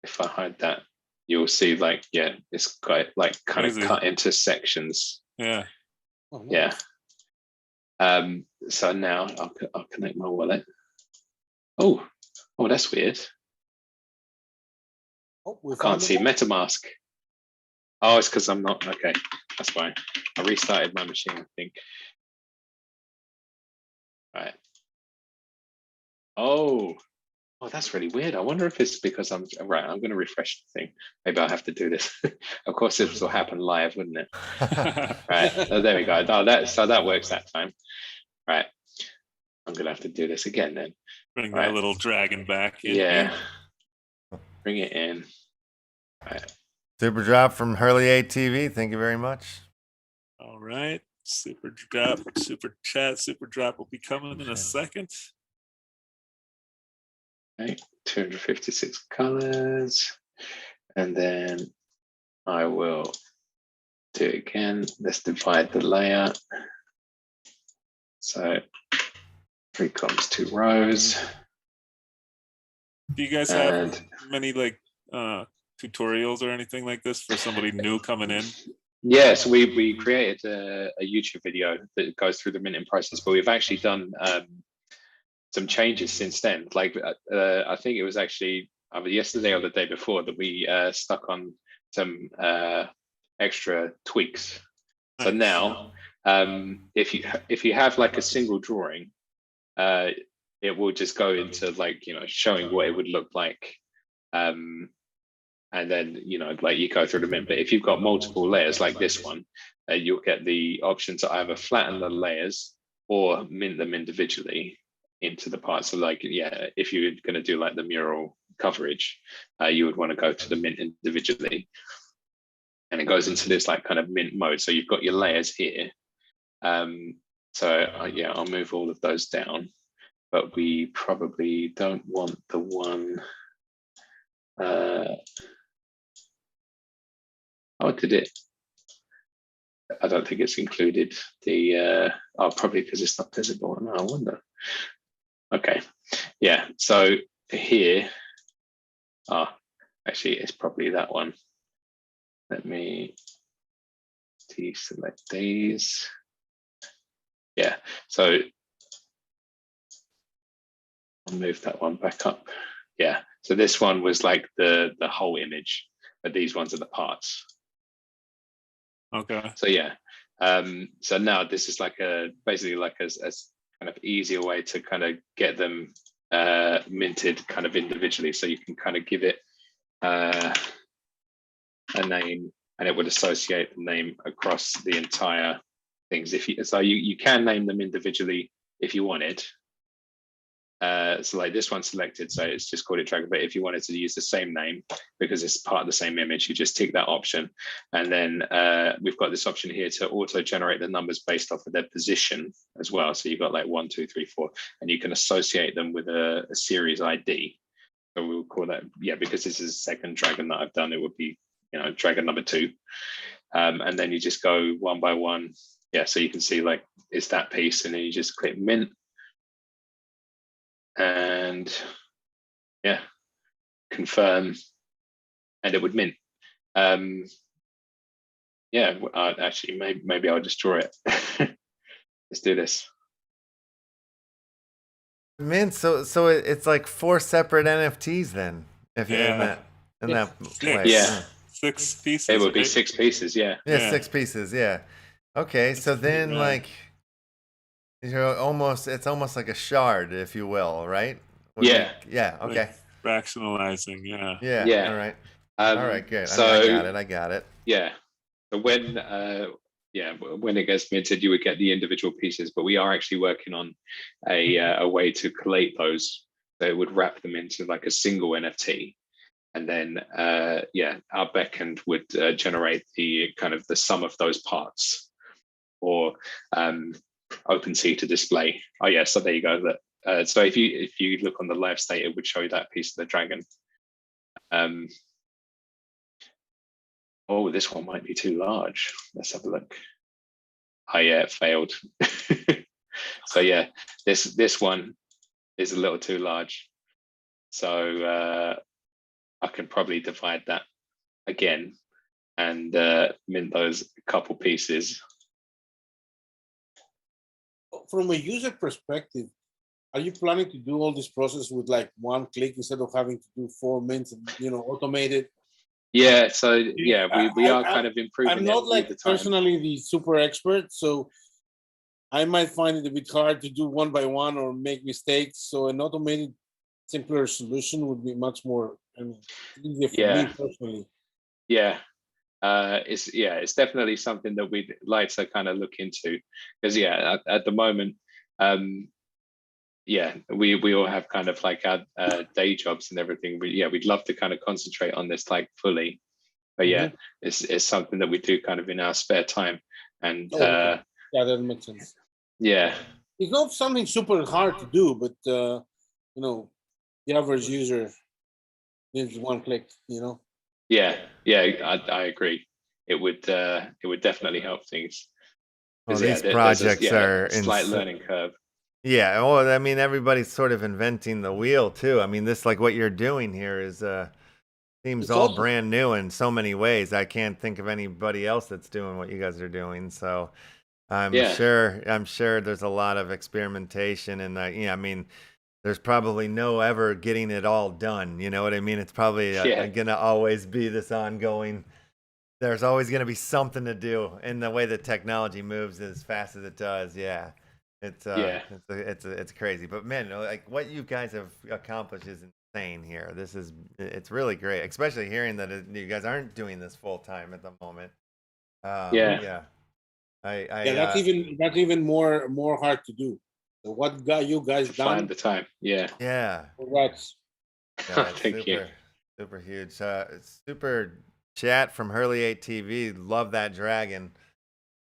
if I hide that, you'll see like, it's quite like kind of cut into sections. Yeah. Oh, nice. Yeah. So now I'll connect my wallet. Oh, that's weird. I can't see MetaMask. Oh, it's because I'm not, okay, that's fine. I restarted my machine, I think. Right. Oh, that's really weird. I wonder if it's because I'm going to refresh the thing. Maybe I'll have to do this. Of course, this will happen live, wouldn't it? Right. So there we go. So that works that time. Right. I'm going to have to do this again then. Bring that little dragon back in. Yeah. Bring it in. Right. Super drop from Hurley ATV. Thank you very much. All right. Super drop, super chat, super drop will be coming in a second. Okay, 256 colors. And then I will do it again. Let's divide the layer. So 3 columns, 2 rows. Do you guys have many like tutorials or anything like this for somebody new coming in? Yeah, so we created a YouTube video that goes through the minting process, but we've actually done some changes since then. Like I think it was actually either yesterday or the day before that we stuck on some extra tweaks. So now, if you have like a single drawing, it will just go into like, you know, showing what it would look like. And then, you know, like you go through the mint. But if you've got multiple layers like this one, you'll get the option to either flatten the layers or mint them individually into the parts. So like, yeah, if you're going to do like the mural coverage, you would want to go to the mint individually. And it goes into this like kind of mint mode. So you've got your layers here. Yeah, I'll move all of those down. But we probably don't want the one. Oh, did it? I don't think it's included. The probably because it's not visible. No, I wonder. Okay, yeah. So here, actually, it's probably that one. Let me deselect these. Yeah. So I'll move that one back up. Yeah. So this one was like the whole image, but these ones are the parts. Okay. So yeah. So now this is like basically like a kind of easier way to kind of get them minted kind of individually. So you can kind of give it a name, and it would associate the name across the entire things. You can name them individually if you wanted. So like this one selected, so it's just called it Dragon. But if you wanted to use the same name because it's part of the same image, you just tick that option. And then we've got this option here to auto generate the numbers based off of their position as well. So you've got like 1, 2, 3, 4, and you can associate them with a series ID. So we'll call that, yeah, because this is the second dragon that I've done, it would be, you know, dragon number 2. And then you just go one by one. Yeah, so you can see like it's that piece, and then you just click mint. And yeah, confirm, and it would mint. Yeah, actually, maybe I'll just draw it. Let's do this. Mint. So it's like 4 separate NFTs then. If you're in that way. Yeah. 6 pieces. It would be right? 6 pieces. Yeah. Yeah, 6 pieces. Yeah. Okay. So then like, you're it's almost like a shard, if you will, right? Yeah. Okay. Like fractionalizing. Yeah. Yeah. All right. All right. Good. So I got it. Yeah. So when when it gets minted, you would get the individual pieces, but we are actually working on a way to collate those. So it would wrap them into like a single NFT, and then our backend would generate the kind of the sum of those parts, or OpenSea to display. Oh yeah, so there you go. That so if you look on the live state, it would show you that piece of the dragon. Oh, this one might be too large. Let's have a look. Oh yeah, it failed. So yeah, this one is a little too large. So I can probably divide that again and mint those couple pieces. From a user perspective, are you planning to do all this process with like one click instead of having to do 4 minutes and, you know, automated? Yeah, so yeah, we are kind of improving. I'm not like personally the super expert, so I might find it a bit hard to do one by one or make mistakes. So an automated, simpler solution would be much more easier for me personally. Yeah, it's definitely something that we'd like to kind of look into, because at the moment, yeah, we all have kind of like our day jobs and everything. We'd love to kind of concentrate on this like fully. But yeah, it's something that we do kind of in our spare time. And yeah, that makes sense. Yeah, it's not something super hard to do, but you know, the average user needs one click. You know. Yeah, I agree. It would definitely help things. Well, these projects are a slight learning curve. Yeah, well, I mean, everybody's sort of inventing the wheel too. I mean, this like what you're doing here is seems all awesome. brand new in so many ways. I can't think of anybody else that's doing what you guys are doing. So I'm sure there's a lot of experimentation, and I mean, there's probably no ever getting it all done. You know what I mean? It's probably gonna always be this ongoing. There's always gonna be something to do, and the way the technology moves as fast as it does, yeah. It's crazy, but man, like what you guys have accomplished is insane here. It's really great, especially hearing that you guys aren't doing this full time at the moment. That's even more hard to do. So what got you guys done? Find the time. Yeah. Congrats. No, Thank you. Super huge. Super chat from Hurley 8 TV. Love that dragon.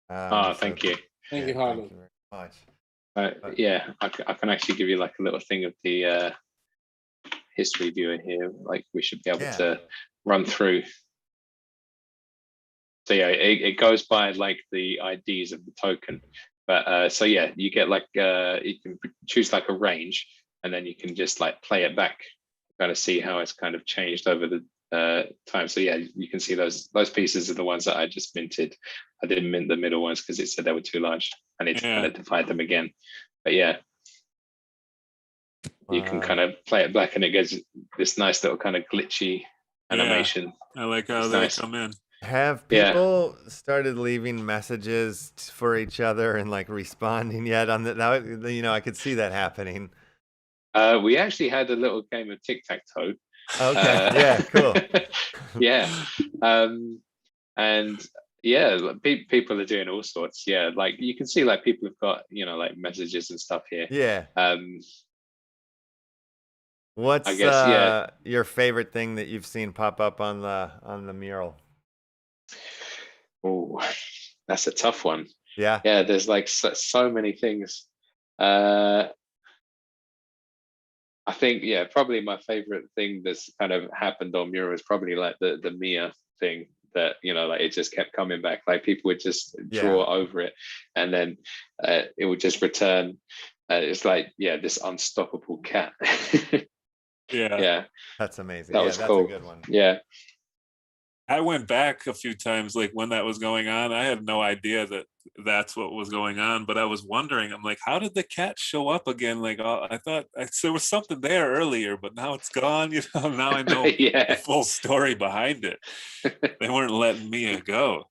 Thank you. Thank you, Harley. Thank you very much. I can actually give you like a little thing of the history viewer here. Like we should be able to run through. So yeah, it goes by like the IDs of the token. But so yeah, you get like you can choose like a range, and then you can just like play it back, kind of see how it's kind of changed over the time. So yeah, you can see those pieces are the ones that I just minted. I didn't mint the middle ones because it said they were too large. I need to kind of divide them again. But yeah, you can kind of play it back, and it gives this nice little kind of glitchy animation. I like how they come in. Have people started leaving messages for each other and like responding yet on that? I could see that happening. We actually had a little game of tic-tac-toe. Okay. Yeah. Cool. Yeah. And yeah, people are doing all sorts. Yeah, like you can see, like people have got like messages and stuff here. Yeah. What's I guess your favorite thing that you've seen pop up on the mural? Oh, that's a tough one. Yeah. Yeah, there's like so many things. I think probably my favorite thing that's kind of happened on Mural is probably like the Mia thing. That like it just kept coming back, like people would just draw over it, and then it would just return. It's like this unstoppable cat. Yeah, that's amazing. That's cool. A good one. Yeah, I went back a few times, like when that was going on. I had no idea that that's what was going on, but I was wondering, I'm like, how did the cat show up again? Like, I thought there was something there earlier, but now it's gone. Now I know the full story behind it. They weren't letting Mia go.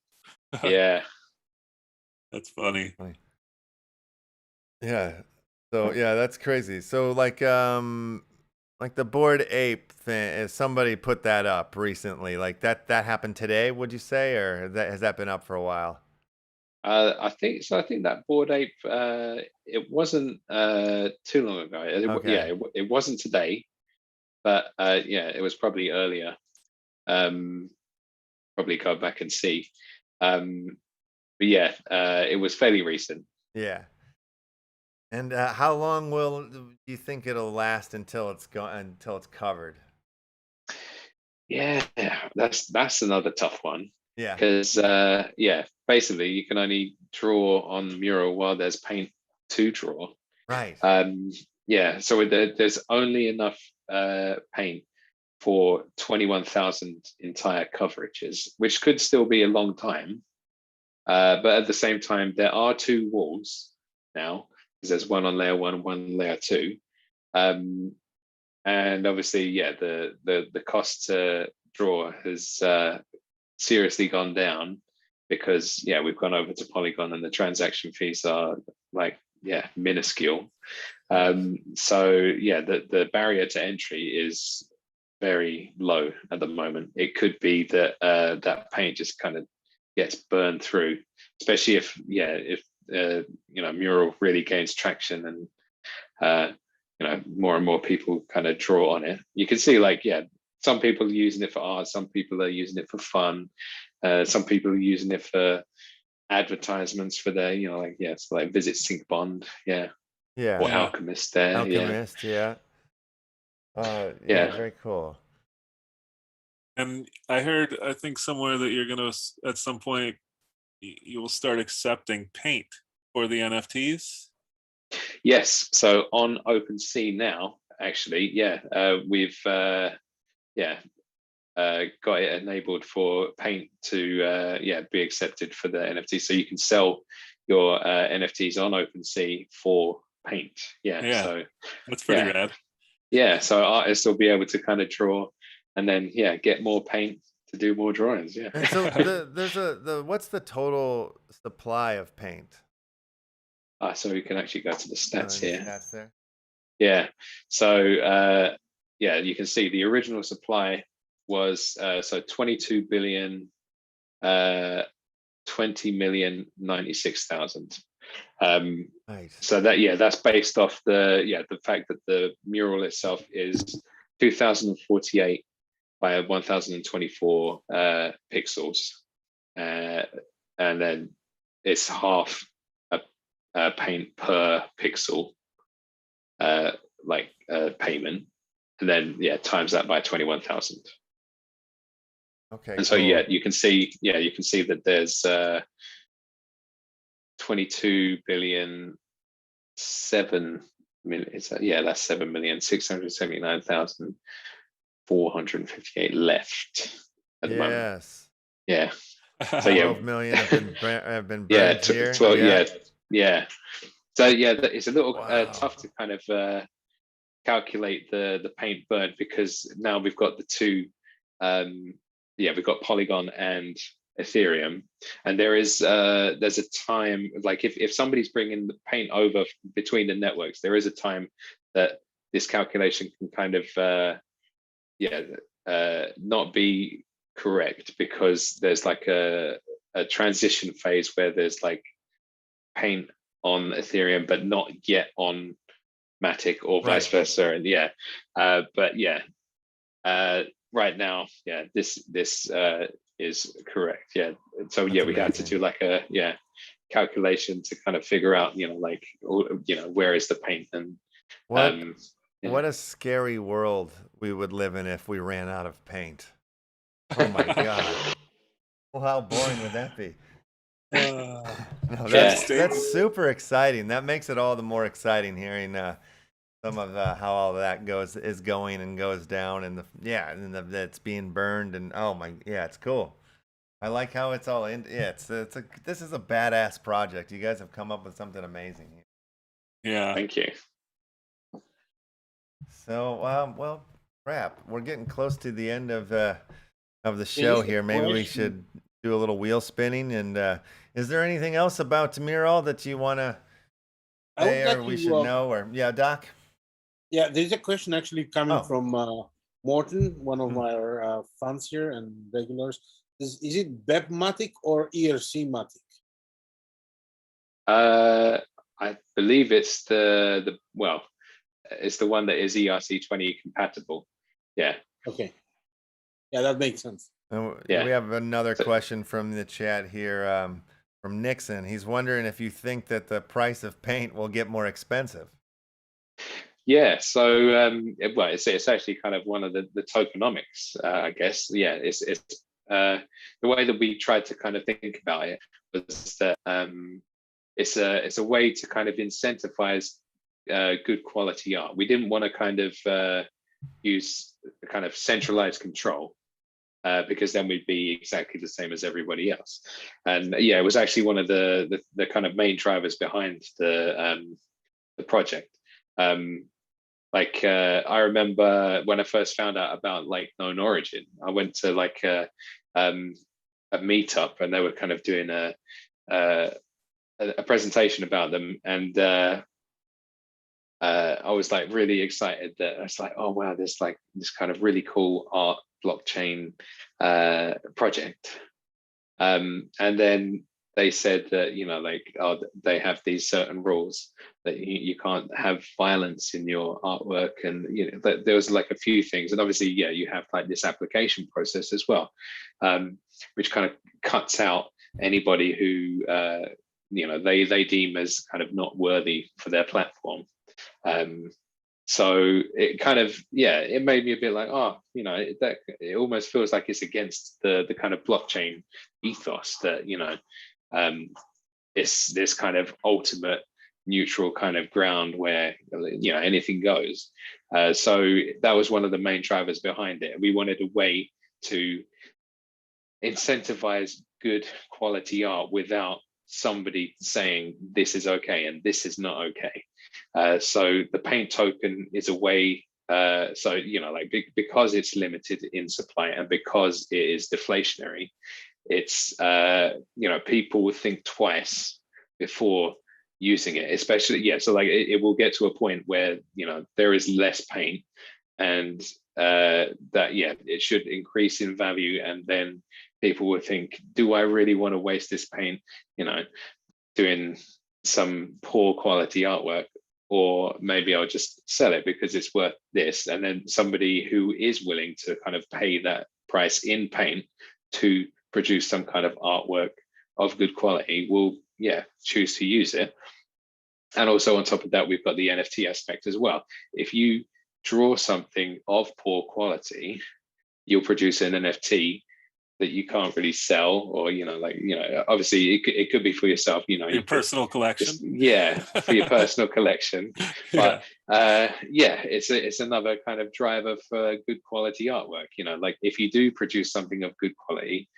Yeah, that's funny. Yeah. So that's crazy. So like the Bored Ape thing, somebody put that up recently. Like that happened today, would you say, or has that been up for a while? I think so. I think that Bored Ape, it wasn't too long ago. It wasn't today, but it was probably earlier. Probably go back and see. But it was fairly recent. Yeah. And how long do you think it'll last until it's covered? Yeah, that's another tough one. Yeah. Because basically you can only draw on Mural while there's paint to draw. Right. So there's only enough paint for 21,000 entire coverages, which could still be a long time. But at the same time, there are 2 walls now. There's one on layer 1, one on layer 2, and obviously, the cost to draw has seriously gone down because we've gone over to Polygon and the transaction fees are like minuscule. The barrier to entry is very low at the moment. It could be that that paint just kind of gets burned through, especially if Mural really gains traction and more and more people kind of draw on it. You can see like, yeah, some people are using it for art, some people are using it for fun, some people are using it for advertisements for their, like, yeah, it's like Visit Sync Bond, yeah, or Alchemist there, Alchemist, yeah. Very cool. And I heard, I think somewhere that you're gonna at some point you will start accepting paint for the NFTs. Yes, so on OpenSea now, actually, we've got it enabled for paint to be accepted for the NFT. So you can sell your NFTs on OpenSea for paint. So that's pretty rad. Yeah, so artists will be able to kind of draw, and then get more paint to do more drawings. Yeah. And so there's what's the total supply of paint? So we can actually go to the stats here. Stats there. Yeah. So you can see the original supply was 22 billion, 20,096,000. Nice. So that's based off the fact that the mural itself is 2048 by 1024 pixels, and then it's half a paint per pixel, payment, and then times that by 21,000. Okay. And so cool. you can see that there's 22 billion 7 million. That's 7,679,458 left at the moment. Yeah. So 12 million have been burned here. 12, So it's a little tough to kind of calculate the paint burn, because now we've got the two. We've got Polygon and Ethereum, and there's a time, like if somebody's bringing the paint over between the networks, there is a time that this calculation can kind of not be correct, because there's like a transition phase where there's like paint on Ethereum but not yet on Matic, or vice versa. And right now this is correct. So we had to do like a calculation to kind of figure out where is the paint. And what a scary world we would live in if we ran out of paint. Oh my god. Well, how boring would that be? That's super exciting. That makes it all the more exciting hearing some of how all that is going and goes down, and that's being burned, and it's cool. I like how it's all in. This is a badass project. You guys have come up with something amazing here. Yeah, thank you. So well, crap, we're getting close to the end of the show here. Maybe we should do a little wheel spinning. And is there anything else about Mural that you want to say, or we should know? Or Doc? Yeah, there's a question actually coming from Morton, one of our fans here and regulars. Is it BEP-matic or ERC-matic? I believe it's it's the one that is ERC20 compatible. Yeah. Okay. Yeah, that makes sense. We have another question from the chat here from Nixon. He's wondering if you think that the price of paint will get more expensive. Yeah, so it's actually kind of one of the tokenomics, I guess. Yeah, it's the way that we tried to kind of think about it was that it's a way to kind of incentivize good quality art. We didn't want to kind of use kind of centralized control, because then we'd be exactly the same as everybody else. And it was actually one of the kind of main drivers behind the project. I remember when I first found out about like Known Origin, I went to like a meetup, and they were kind of doing a presentation about them, and I was like really excited that I was like, oh wow, there's like this kind of really cool art blockchain project. And then they said that, you know, like, oh, they have these certain rules that you can't have violence in your artwork, and you know, there was like a few things, and obviously, yeah, you have like this application process as well, which kind of cuts out anybody who you know, they deem as kind of not worthy for their platform. So it kind of, yeah, it made me a bit like, oh, you know, it almost feels like it's against the kind of blockchain ethos that, you know, it's this kind of ultimate neutral kind of ground where, you know, anything goes. So that was one of the main drivers behind it. We wanted a way to incentivize good quality art without somebody saying this is okay and this is not okay. So the paint token is a way, so, you know, like because it's limited in supply and because it is deflationary, it's, you know, people will think twice before using it, especially, yeah, so like it will get to a point where, you know, there is less paint, and that, yeah, it should increase in value, and then people will think, do I really want to waste this paint, you know, doing some poor quality artwork, or maybe I'll just sell it because it's worth this. And then somebody who is willing to kind of pay that price in paint to produce some kind of artwork of good quality will, yeah, choose to use it. And also on top of that, we've got the NFT aspect as well. If you draw something of poor quality, you'll produce an NFT that you can't really sell, or, you know, like, you know, obviously it could be for yourself, you know, Your personal collection. Yeah, for your personal collection. But yeah, it's another kind of driver for good quality artwork. You know, like if you do produce something of good quality,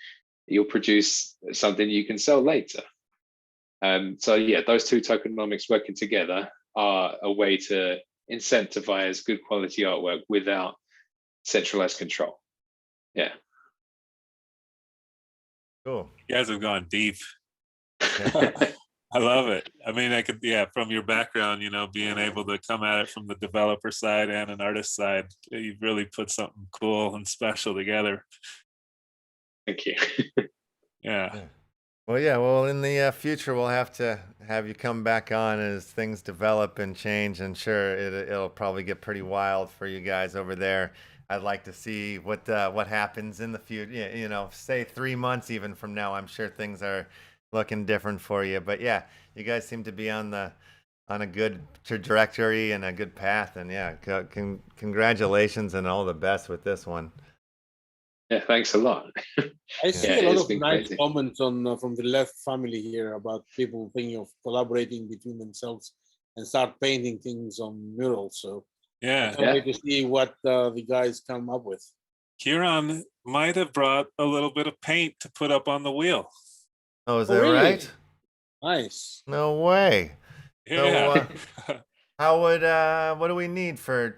you'll produce something you can sell later. So yeah, those two tokenomics working together are a way to incentivize good quality artwork without centralized control. Yeah. Cool. You guys have gone deep. I love it. I mean, I could, yeah, from your background, you know, being able to come at it from the developer side and an artist side, you've really put something cool and special together. Thank you. Yeah. Well, yeah. Well, in the future, we'll have to have you come back on as things develop and change. And sure, it'll probably get pretty wild for you guys over there. I'd like to see what happens in the future. You know, say 3 months even from now. I'm sure things are looking different for you. But yeah, you guys seem to be on a good trajectory and a good path. And yeah, congratulations and all the best with this one. Yeah, thanks a lot. I see Yeah, a lot it's of been nice crazy. comments on from the left family here about people thinking of collaborating between themselves and start painting things on Mural. So I Yeah. can't wait to see what the guys come up with. Kieran might have brought a little bit of paint to put up on the wheel. Oh, is Oh, that really? right? Nice. No way. Yeah. How would what do we need for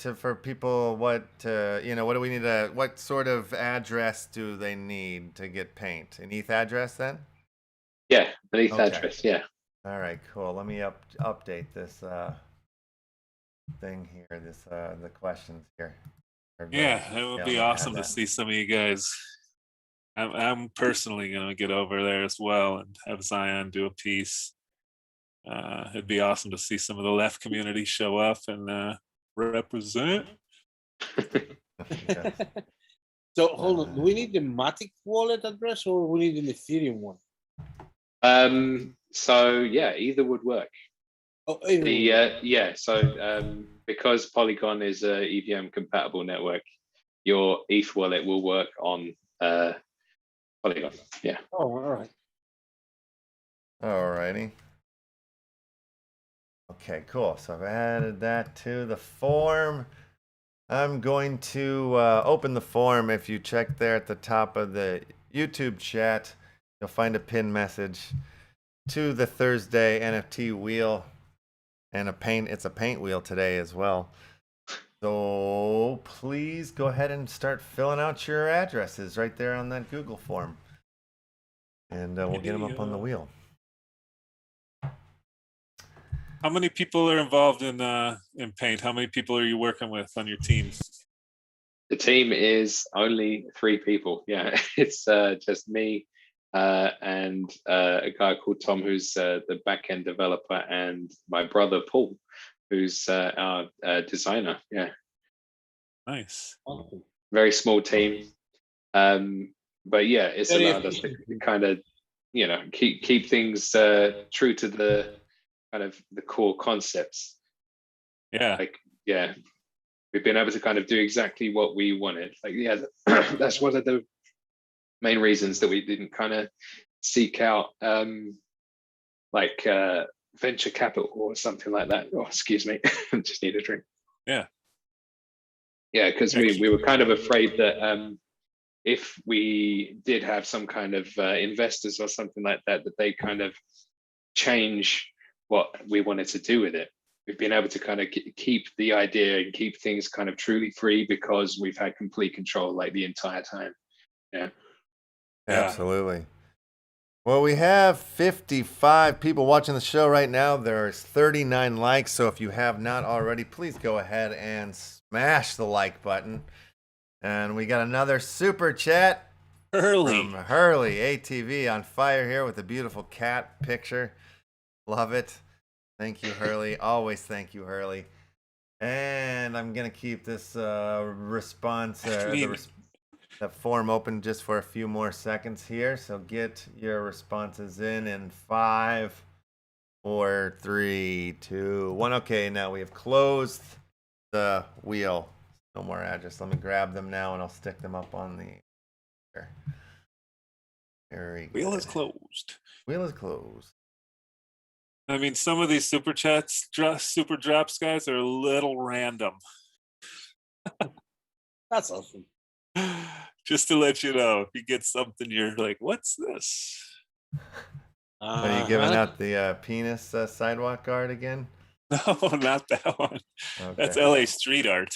people? What you know? What do we need? What sort of address do they need to get paint? An ETH address then? Yeah, an ETH Okay. address. Yeah. All right, cool. Let me update this thing here. This the questions here. Yeah, it would be awesome to see some of you guys. I'm personally going to get over there as well and have Zion do a piece. It'd be awesome to see some of the left community show up and represent. Yes. So hold on, do we need the Matic wallet address or we need an Ethereum one? So yeah, either would work. Oh, either one. Yeah, so because Polygon is a EVM compatible network, your ETH wallet will work on Polygon. Yeah. Oh, all right. All righty. Okay, cool. So I've added that to the form. I'm going to open the form. If you check there at the top of the YouTube chat, you'll find a pinned message to the Thursday NFT wheel and a paint. It's a paint wheel today as well. So please go ahead and start filling out your addresses right there on that Google form, and we'll get them up on the wheel. How many people are involved in paint? How many people are you working with on your team? The team is only 3 people. Yeah, it's just me, and a guy called Tom, who's the back-end developer, and my brother Paul, who's our designer. Yeah, Nice. Awesome. very small team. But yeah, it's Very allowed us to efficient. kind of, you know, keep things true to the kind of the core concepts. Yeah. Like, yeah, we've been able to kind of do exactly what we wanted. Like, yeah, that's one of the main reasons that we didn't kind of seek out like venture capital or something like that. Oh, excuse me, just need a drink. Yeah. Yeah, because we were kind of afraid that if we did have some kind of investors or something like that, that they kind of change what we wanted to do with it. We've been able to kind of keep the idea and keep things kind of truly free because we've had complete control like the entire time. Yeah. Absolutely. Well, we have 55 people watching the show right now. There's 39 likes. So if you have not already, please go ahead and smash the like button. And we got another super chat from Hurley ATV on fire here with a beautiful cat picture. Love it. Thank you, Hurley. Always thank you, Hurley. And I'm going to keep this response, the form open just for a few more seconds here. So get your responses in 5, 4, 3, 2, 1. Okay, now we have closed the wheel. No more address. Let me grab them now and I'll stick them up on the here. Very good. Wheel is closed. Wheel is closed. I mean, some of these super chats, super drops, guys, are a little random. That's awesome. Just to let you know, if you get something, you're like, "What's this?" Are you giving out the penis sidewalk guard again? No, not that one. Okay. That's LA street art.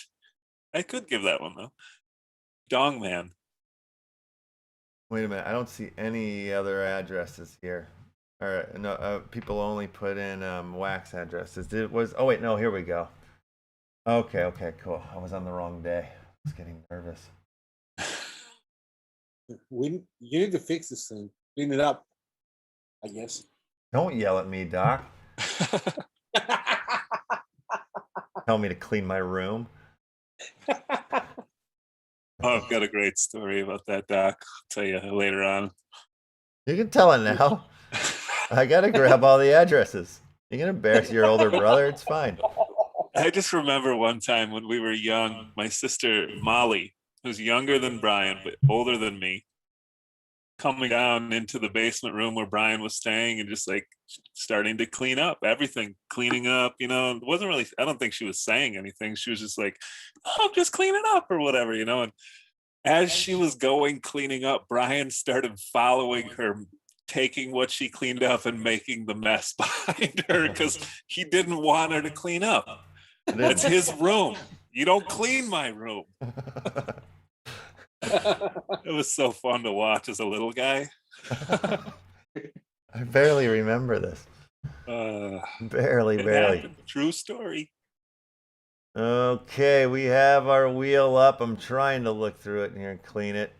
I could give that one though. Dong Man. Wait a minute. I don't see any other addresses here. Or no, people only put in wax addresses. Oh wait, no, here we go. Okay, cool. I was on the wrong day. I was getting nervous. You need to fix this thing. Clean it up, I guess. Don't yell at me, Doc. Tell me to clean my room. Oh, I've got a great story about that, Doc. I'll tell you later on. You can tell it now. I gotta grab all the addresses. You can embarrass your older brother. It's fine. I just remember one time when we were young, my sister Molly, who's younger than Brian but older than me, coming down into the basement room where Brian was staying and just like starting to clean up everything, cleaning up, you know. It wasn't really, I don't think she was saying anything. She was just like, "Oh, I'm just cleaning up," or whatever, you know. And as she was going cleaning up, Brian started following her, taking what she cleaned up and making the mess behind her because he didn't want her to clean up. That's his room. You don't clean my room. It was so fun to watch as a little guy. I barely remember this. Barely. Happened. True story. Okay, we have our wheel up. I'm trying to look through it here and clean it.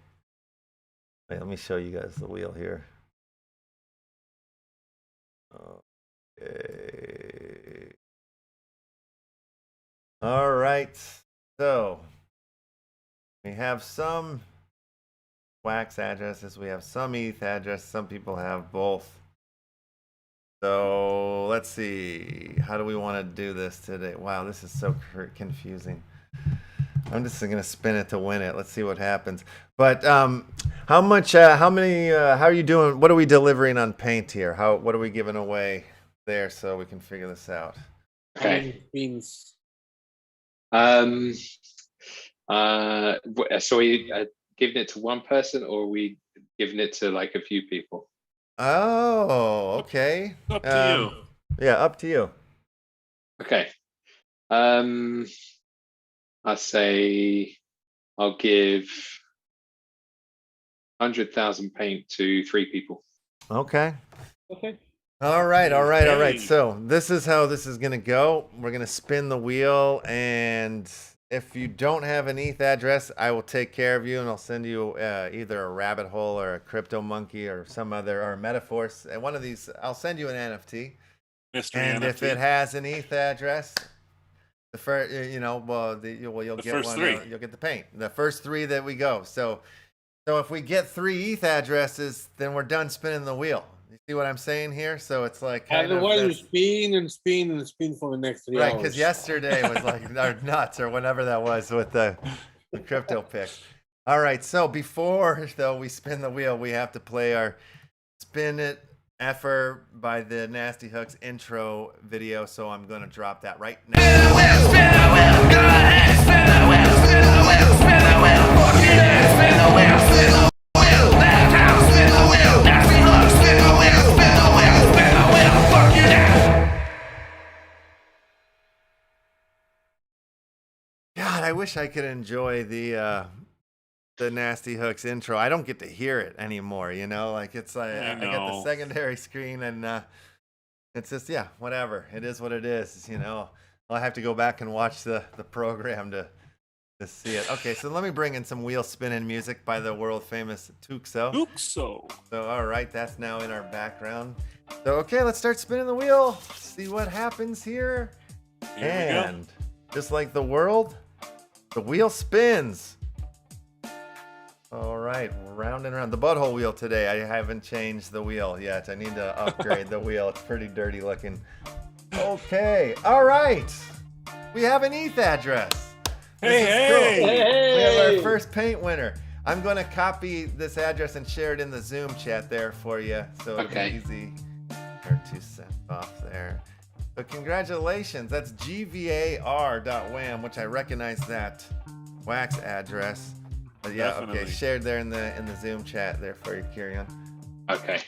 Wait, let me show you guys the wheel here. Okay. All right. So we have some wax addresses. We have some ETH addresses. Some people have both. So let's see. How do we want to do this today? Wow, this is so confusing. I'm just going to spin it to win it. Let's see what happens. But how much? How many? How are you doing? What are we delivering on Paint here? What are we giving away there so we can figure this out? Okay. So we giving it to one person, or are we giving it to like a few people? Oh, okay. Up to you. Yeah, up to you. Okay. I say I'll give 100,000 paint to 3 people. Okay. Okay. All right. So this is how this is gonna go. We're gonna spin the wheel, and if you don't have an ETH address, I will take care of you, and I'll send you either a rabbit hole or a crypto monkey or some other or a Metaforce. And one of these, I'll send you an NFT. Mystery and NFT. if it has an ETH address, the first, you'll get first one. three. You'll get the paint. The first 3 that we go. So if we get 3 ETH addresses, then we're done spinning the wheel. You see what I'm saying here? So it's like otherwise you spin and spin and spin for the next 3 hours. right, because yesterday was like our nuts or whenever that was with the crypto picks. All right, so before though we spin the wheel, we have to play our Spin It Effort by the Nasty Hooks intro video. So I'm gonna drop that right now. Spin the wheel, go ahead, spin the wheel, spin the wheel, spin the wheel, fuck you there, spin the wheel, spin the wheel, left house, spin the wheel, nasty hook, spin the wheel, spin the wheel, spin the wheel, fuck you there. God, I wish I could enjoy the Nasty Hooks intro. I don't get to hear it anymore, you know? Like it's like I got the secondary screen and it's just whatever. It is what it is, you know. I'll have to go back and watch the program to see it. Okay, so let me bring in some wheel spinning music by the world famous Tuxo. So All right, that's now in our background. So okay, let's start spinning the wheel. See what happens here. Here we And just like the world, the wheel spins. All right, round and round. The butthole wheel today. I haven't changed the wheel yet. I need to upgrade the wheel. It's pretty dirty looking. Okay, all right. We have an ETH address. Hey. We have our first paint winner. I'm going to copy this address and share it in the Zoom chat there for you. So it'll be easy. Or 2 cents off there. So congratulations. That's gvar.wham, which I recognize that wax address. But yeah, Definitely. okay, shared there in the Zoom chat there for you, Kirion. Okay.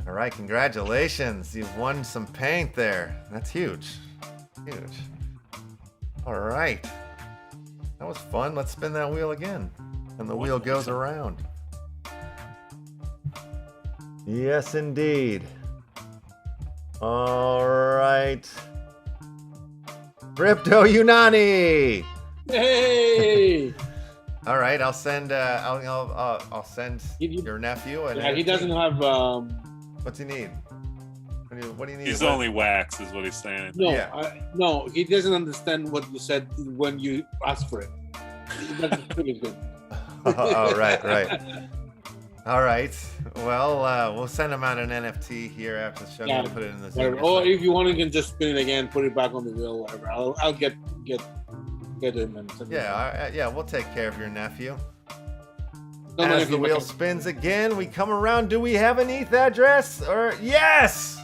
All right, congratulations. You've won some paint there. That's huge. Huge. All right. That was fun. Let's spin that wheel again. And the wheel goes around. Yes, indeed. All right. Crypto Unani. Hey! All right, I'll send. I'll send your nephew. And he doesn't have. What's he need? What do you need? He's only wax, is what he's saying. No, Yeah. no, he doesn't understand what you said when you asked for it. That's pretty good. Oh, right. All right. Well, we'll send him out an NFT here after the show. Yeah, We'll put it in the Whatever. Zoom. Or if you want, you can just spin it again, put it back on the wheel, whatever. I'll get him and send it. Yeah, we'll take care of your nephew. Don't know As if the you wheel can- spins again, we come around. Do we have an ETH address? Or yes!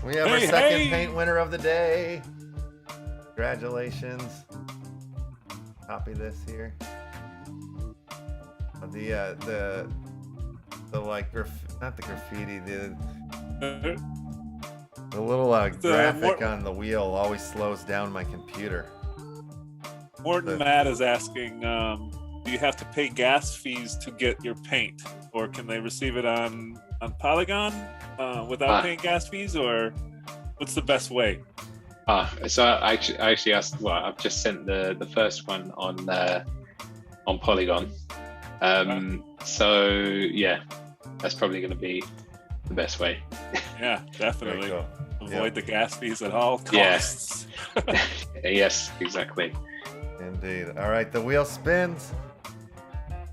We have our second paint winner of the day. Congratulations. Copy this here. The like not the graffiti, the little graphic on the wheel always slows down my computer. Morton Matt is asking, do you have to pay gas fees to get your paint, or can they receive it on Polygon without paying gas fees, or what's the best way? So I actually asked. Well, I've just sent the first one on Polygon. So yeah, that's probably going to be the best way. Yeah, definitely. Cool. Avoid the gas fees at all costs. Yes, exactly. Indeed. All right, the wheel spins.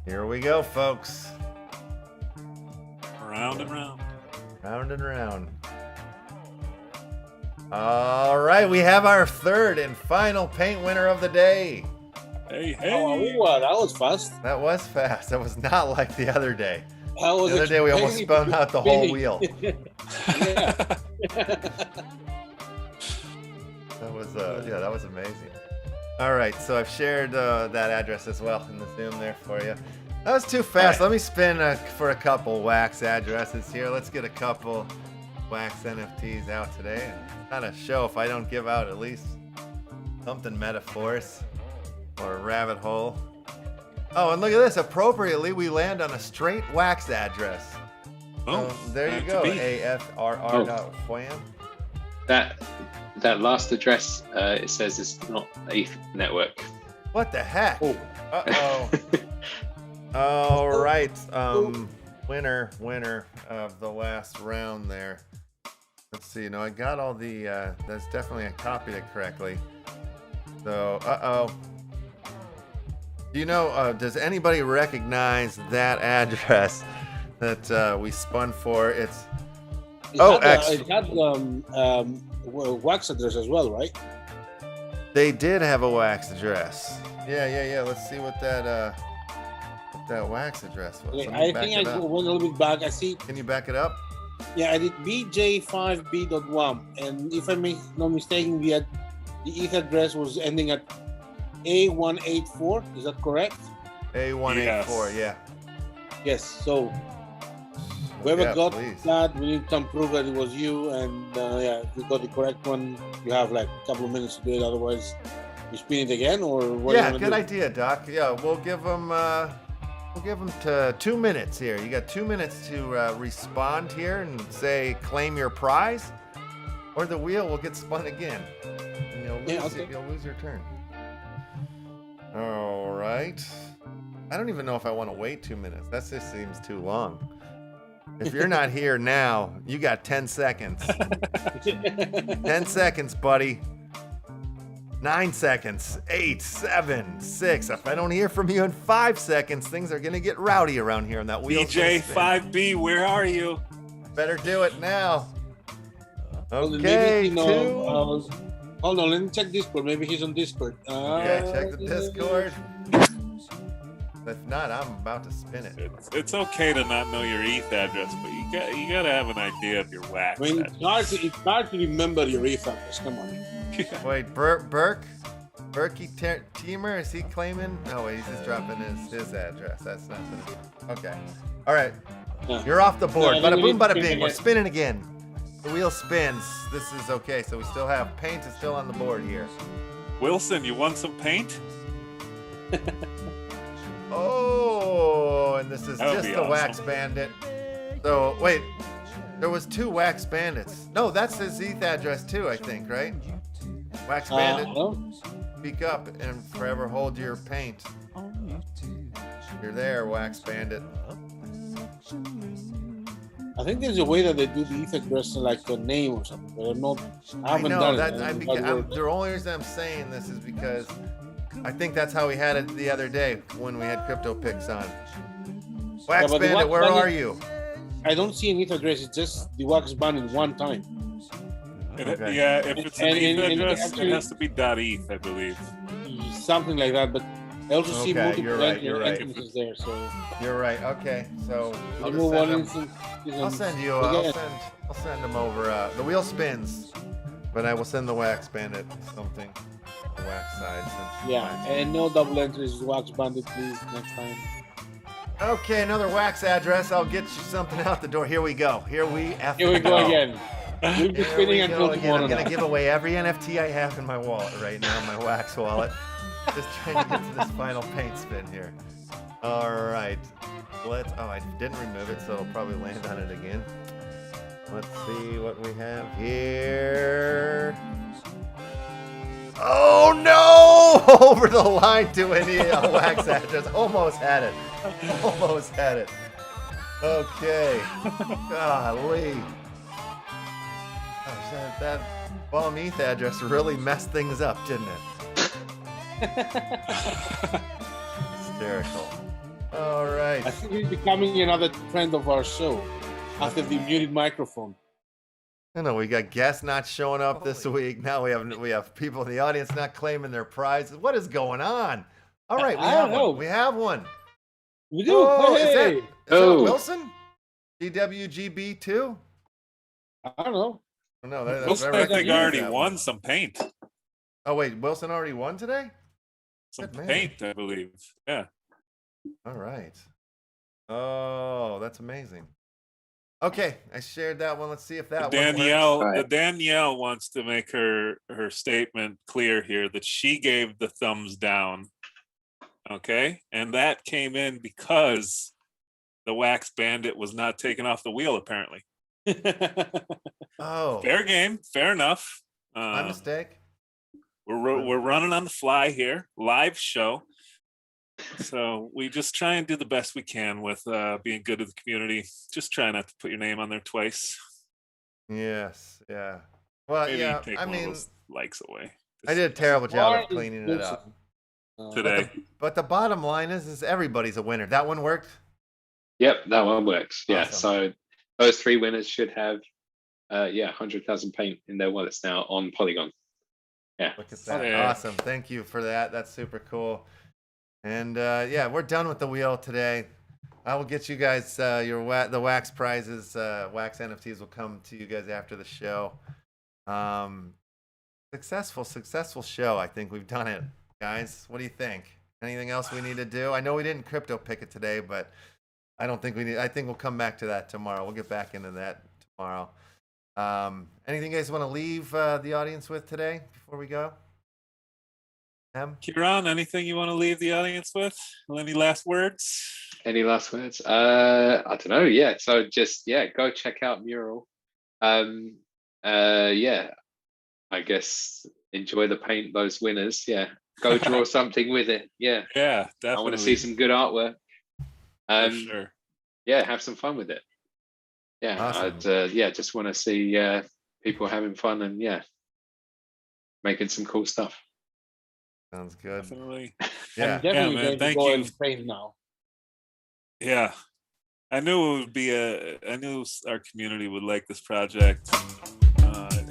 Here we go, folks. Round and round. Round and round. All right, we have our third and final paint winner of the day. Hey. Oh, that was fast. That was fast. That was not like the other day. That was The other day we almost spun out the whole wheel. Yeah. That was amazing. All right, so I've shared that address as well in the Zoom there for you. That was too fast. Let me spin for a couple wax addresses here. Let's get a couple wax NFTs out today. Kind of show if I don't give out at least something Metaforce or a rabbit hole. Oh, and look at this. Appropriately, we land on a straight wax address. Oh, So there you go. AFRR.wham. That that last address, it says it's not ETH network. What the heck? Oh. Uh-oh. All right. Winner of the last round there. Let's see. No, I got all the, that's definitely, I copied it correctly. So, do you know, does anybody recognize that address that we spun for? It's, It had wax address as well, right? they did have a wax address. Yeah. Let's see what that wax address was. Okay, Let me I back think it I up. went a little bit back. I see. Can you back it up? Yeah, I did BJ5B.1, and if I'm not mistaken, the ETH address was ending at E.164. Is that correct? A184, yeah. Yes. So whoever Yeah, got please. that, we need to prove that it was you. And yeah, if you got the correct one, you have like a couple of minutes to do it. Otherwise, you spin it again, or what? Yeah, good idea, Doc. Yeah, we'll give them to 2 minutes here. You got 2 minutes to respond here and say claim your prize, or the wheel will get spun again. And you'll lose your turn. All right. I don't even know if I want to wait 2 minutes. That just seems too long. If you're not here now, you got 10 seconds. 10 seconds, buddy. 9 seconds. 8, 7, 6. If I don't hear from you in 5 seconds, things are gonna get rowdy around here on that wheel. DJ5B, where are you? Better do it now. Well, Okay, maybe, hold on, let me check Discord. Maybe he's on Discord. Okay, check the Discord. If not, I'm about to spin it. It's okay to not know your ETH address, but you gotta have an idea of your wax. I mean, address. it's hard to remember your ETH address. Come on. Wait, Berkey Teamer, is he claiming? Oh, wait, he's just dropping his address. That's not gonna. Okay. All right. Yeah. You're off the board. No, Bada boom, bada spin bing. We're again. spinning again. The wheel spins. This is okay. So we still have paint is still on the board here. Wilson, you want some paint? Oh, and this is That would just be the awesome. Wax Bandit. So wait, there was 2 Wax Bandits. No, that's his ETH address too, I think, right? Wax Bandit, No? speak up and forever hold your paint. You're there, Wax Bandit. I think there's a way that they do the ETH address like a name or something, but I haven't know done that. it. The only reason I'm saying this is because I think that's how we had it the other day when we had CryptoPix on. Wax but the Bandit, Wax where Bandit- are you? I don't see an ETH address. It's just the wax banded one time. Okay. Yeah, if it's an And- ETH and address, actually- it has to be .eth, I believe. Something like that. But I also see Okay, multiple you're right, you're right. entrances there. So You're right. Okay, so I'll just remove send one them. instance. I'll send you. Again. I'll send them over. The wheel spins, but I will send the Wax Bandit something. The wax side. Since Yeah, mine's- and no double entries. Wax banded, please, next time. Okay, another wax address. I'll get you something out the door. Here we go. Here we Here we go again. We'll be Here spinning we until go again. tomorrow I'm gonna night. give away every NFT I have in my wallet right now, my wax wallet. Just trying to get to this final paint spin here. All right. Let's. Oh, I didn't remove it, so it'll probably land on it again. Let's see what we have here. Oh no! Over the line to any wax address. Almost had it. Almost had it. Okay. Golly. Gosh, that bomb ETH address really messed things up, didn't it? Hysterical. All right. I think it's becoming another trend of our show after the muted microphone. I know we got guests not showing up this week. Now we have people in the audience not claiming their prizes. What is going on? All right, we I have don't know. one. We have one. We do. Oh, Hey! is that Oh. Wilson? DWGB2? I don't know. No, that's Wilson, I think, already won some paint. Oh wait, Wilson already won today? Some Good man. paint, I believe. Yeah. All right. Oh, that's amazing. Okay, I shared that one. Let's see if that one works. Right. Danielle wants to make her statement clear here that she gave the thumbs down. Okay, and that came in because the Wax Bandit was not taken off the wheel, apparently. Oh, Fair game, fair enough. My mistake. We're running on the fly here, live show. So we just try and do the best we can with being good to the community. Just try not to put your name on there twice. Yes. Yeah. Well, Maybe yeah. take I one of mean, those likes away. I did a terrible job of cleaning it up. Today. But the bottom line is everybody's a winner. That one worked. Yep, that one works. Yeah, Awesome. so those 3 winners should have 100,000 paint in their wallets now on Polygon. Yeah. Look at that. Yeah. Awesome. Thank you for that. That's super cool. And yeah, we're done with the wheel today. I will get you guys the wax prizes. Wax NFTs will come to you guys after the show. Successful show. I think we've done it, guys. What do you think? Anything else we need to do? I know we didn't crypto pick it today, but I don't think we need. I think we'll come back to that tomorrow. We'll get back into that tomorrow. Anything you guys want to leave the audience with today before we go? Kieran, anything you want to leave the audience with? Any last words? Any last words? I don't know. Yeah. So just go check out Mural. Yeah. I guess enjoy the paint. Those winners. Yeah. Go draw something with it. Yeah. Yeah, definitely. I want to see some good artwork. For sure. Yeah, have some fun with it. Yeah. Awesome. I'd just want to see people having fun and making some cool stuff. Sounds good. Definitely. Yeah. I'm definitely man, going to thank go you. and paint now. Yeah. I knew it would be I knew our community would like this project.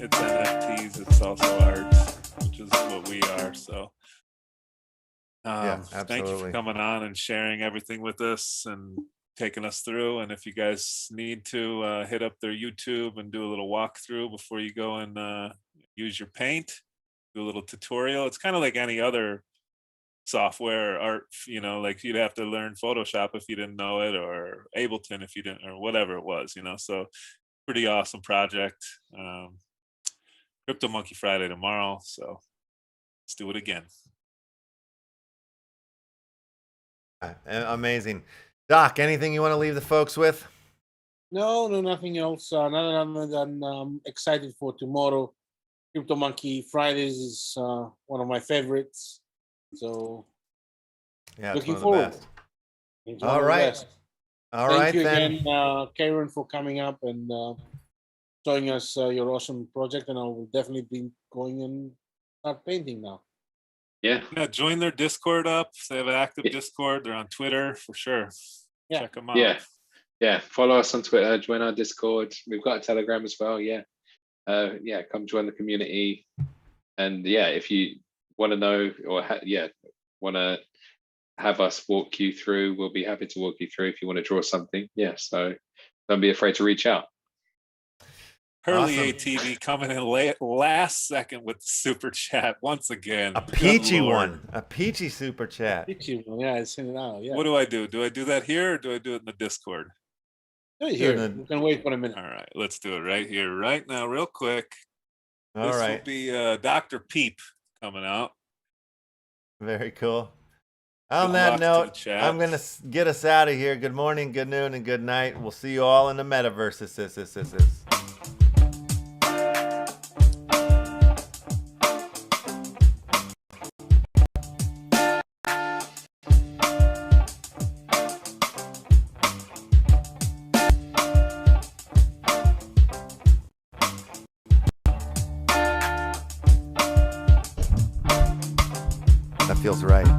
It's NFTs, it's also art, which is what we are. So thank you for coming on and sharing everything with us and taking us through. And if you guys need to hit up their YouTube and do a little walkthrough before you go and use your paint, do a little tutorial. It's kind of like any other software art, like you'd have to learn Photoshop if you didn't know it, or Ableton if you didn't, or whatever it was, so pretty awesome project. Crypto Monkey Friday tomorrow, so let's do it again. Amazing. Doc, anything you want to leave the folks with? No, nothing else. Other than excited for tomorrow. Crypto Monkey Fridays is one of my favorites. So Yeah, looking it's one of the forward. best. It's All one of the right. best. All Thank right you then. again, Karen, for coming up and showing us your awesome project. And I will definitely be going and start painting now. Yeah. Yeah, join their Discord up. They have an active Discord. They're on Twitter for sure. Yeah. Check them out. Yeah. Follow us on Twitter. Join our Discord. We've got a Telegram as well. Yeah. Come join the community. And if you want to know or want to have us walk you through, we'll be happy to walk you through if you want to draw something. Yeah. So don't be afraid to reach out. Hurley Awesome. ATV coming in last second with the super chat once again. A Good peachy Lord. one. A peachy super chat. Yeah, I sent it out. Yeah. What do I do? Do I do that here or do I do it in the Discord? Right here. Doing You can wait for a minute. All right, let's do it right here, right now, real quick. All This right. will be Dr. Peep coming out. Very cool. On Good that luck to note, the chat. I'm going to get us out of here. Good morning, good noon, and good night. We'll see you all in the metaverse. That feels right.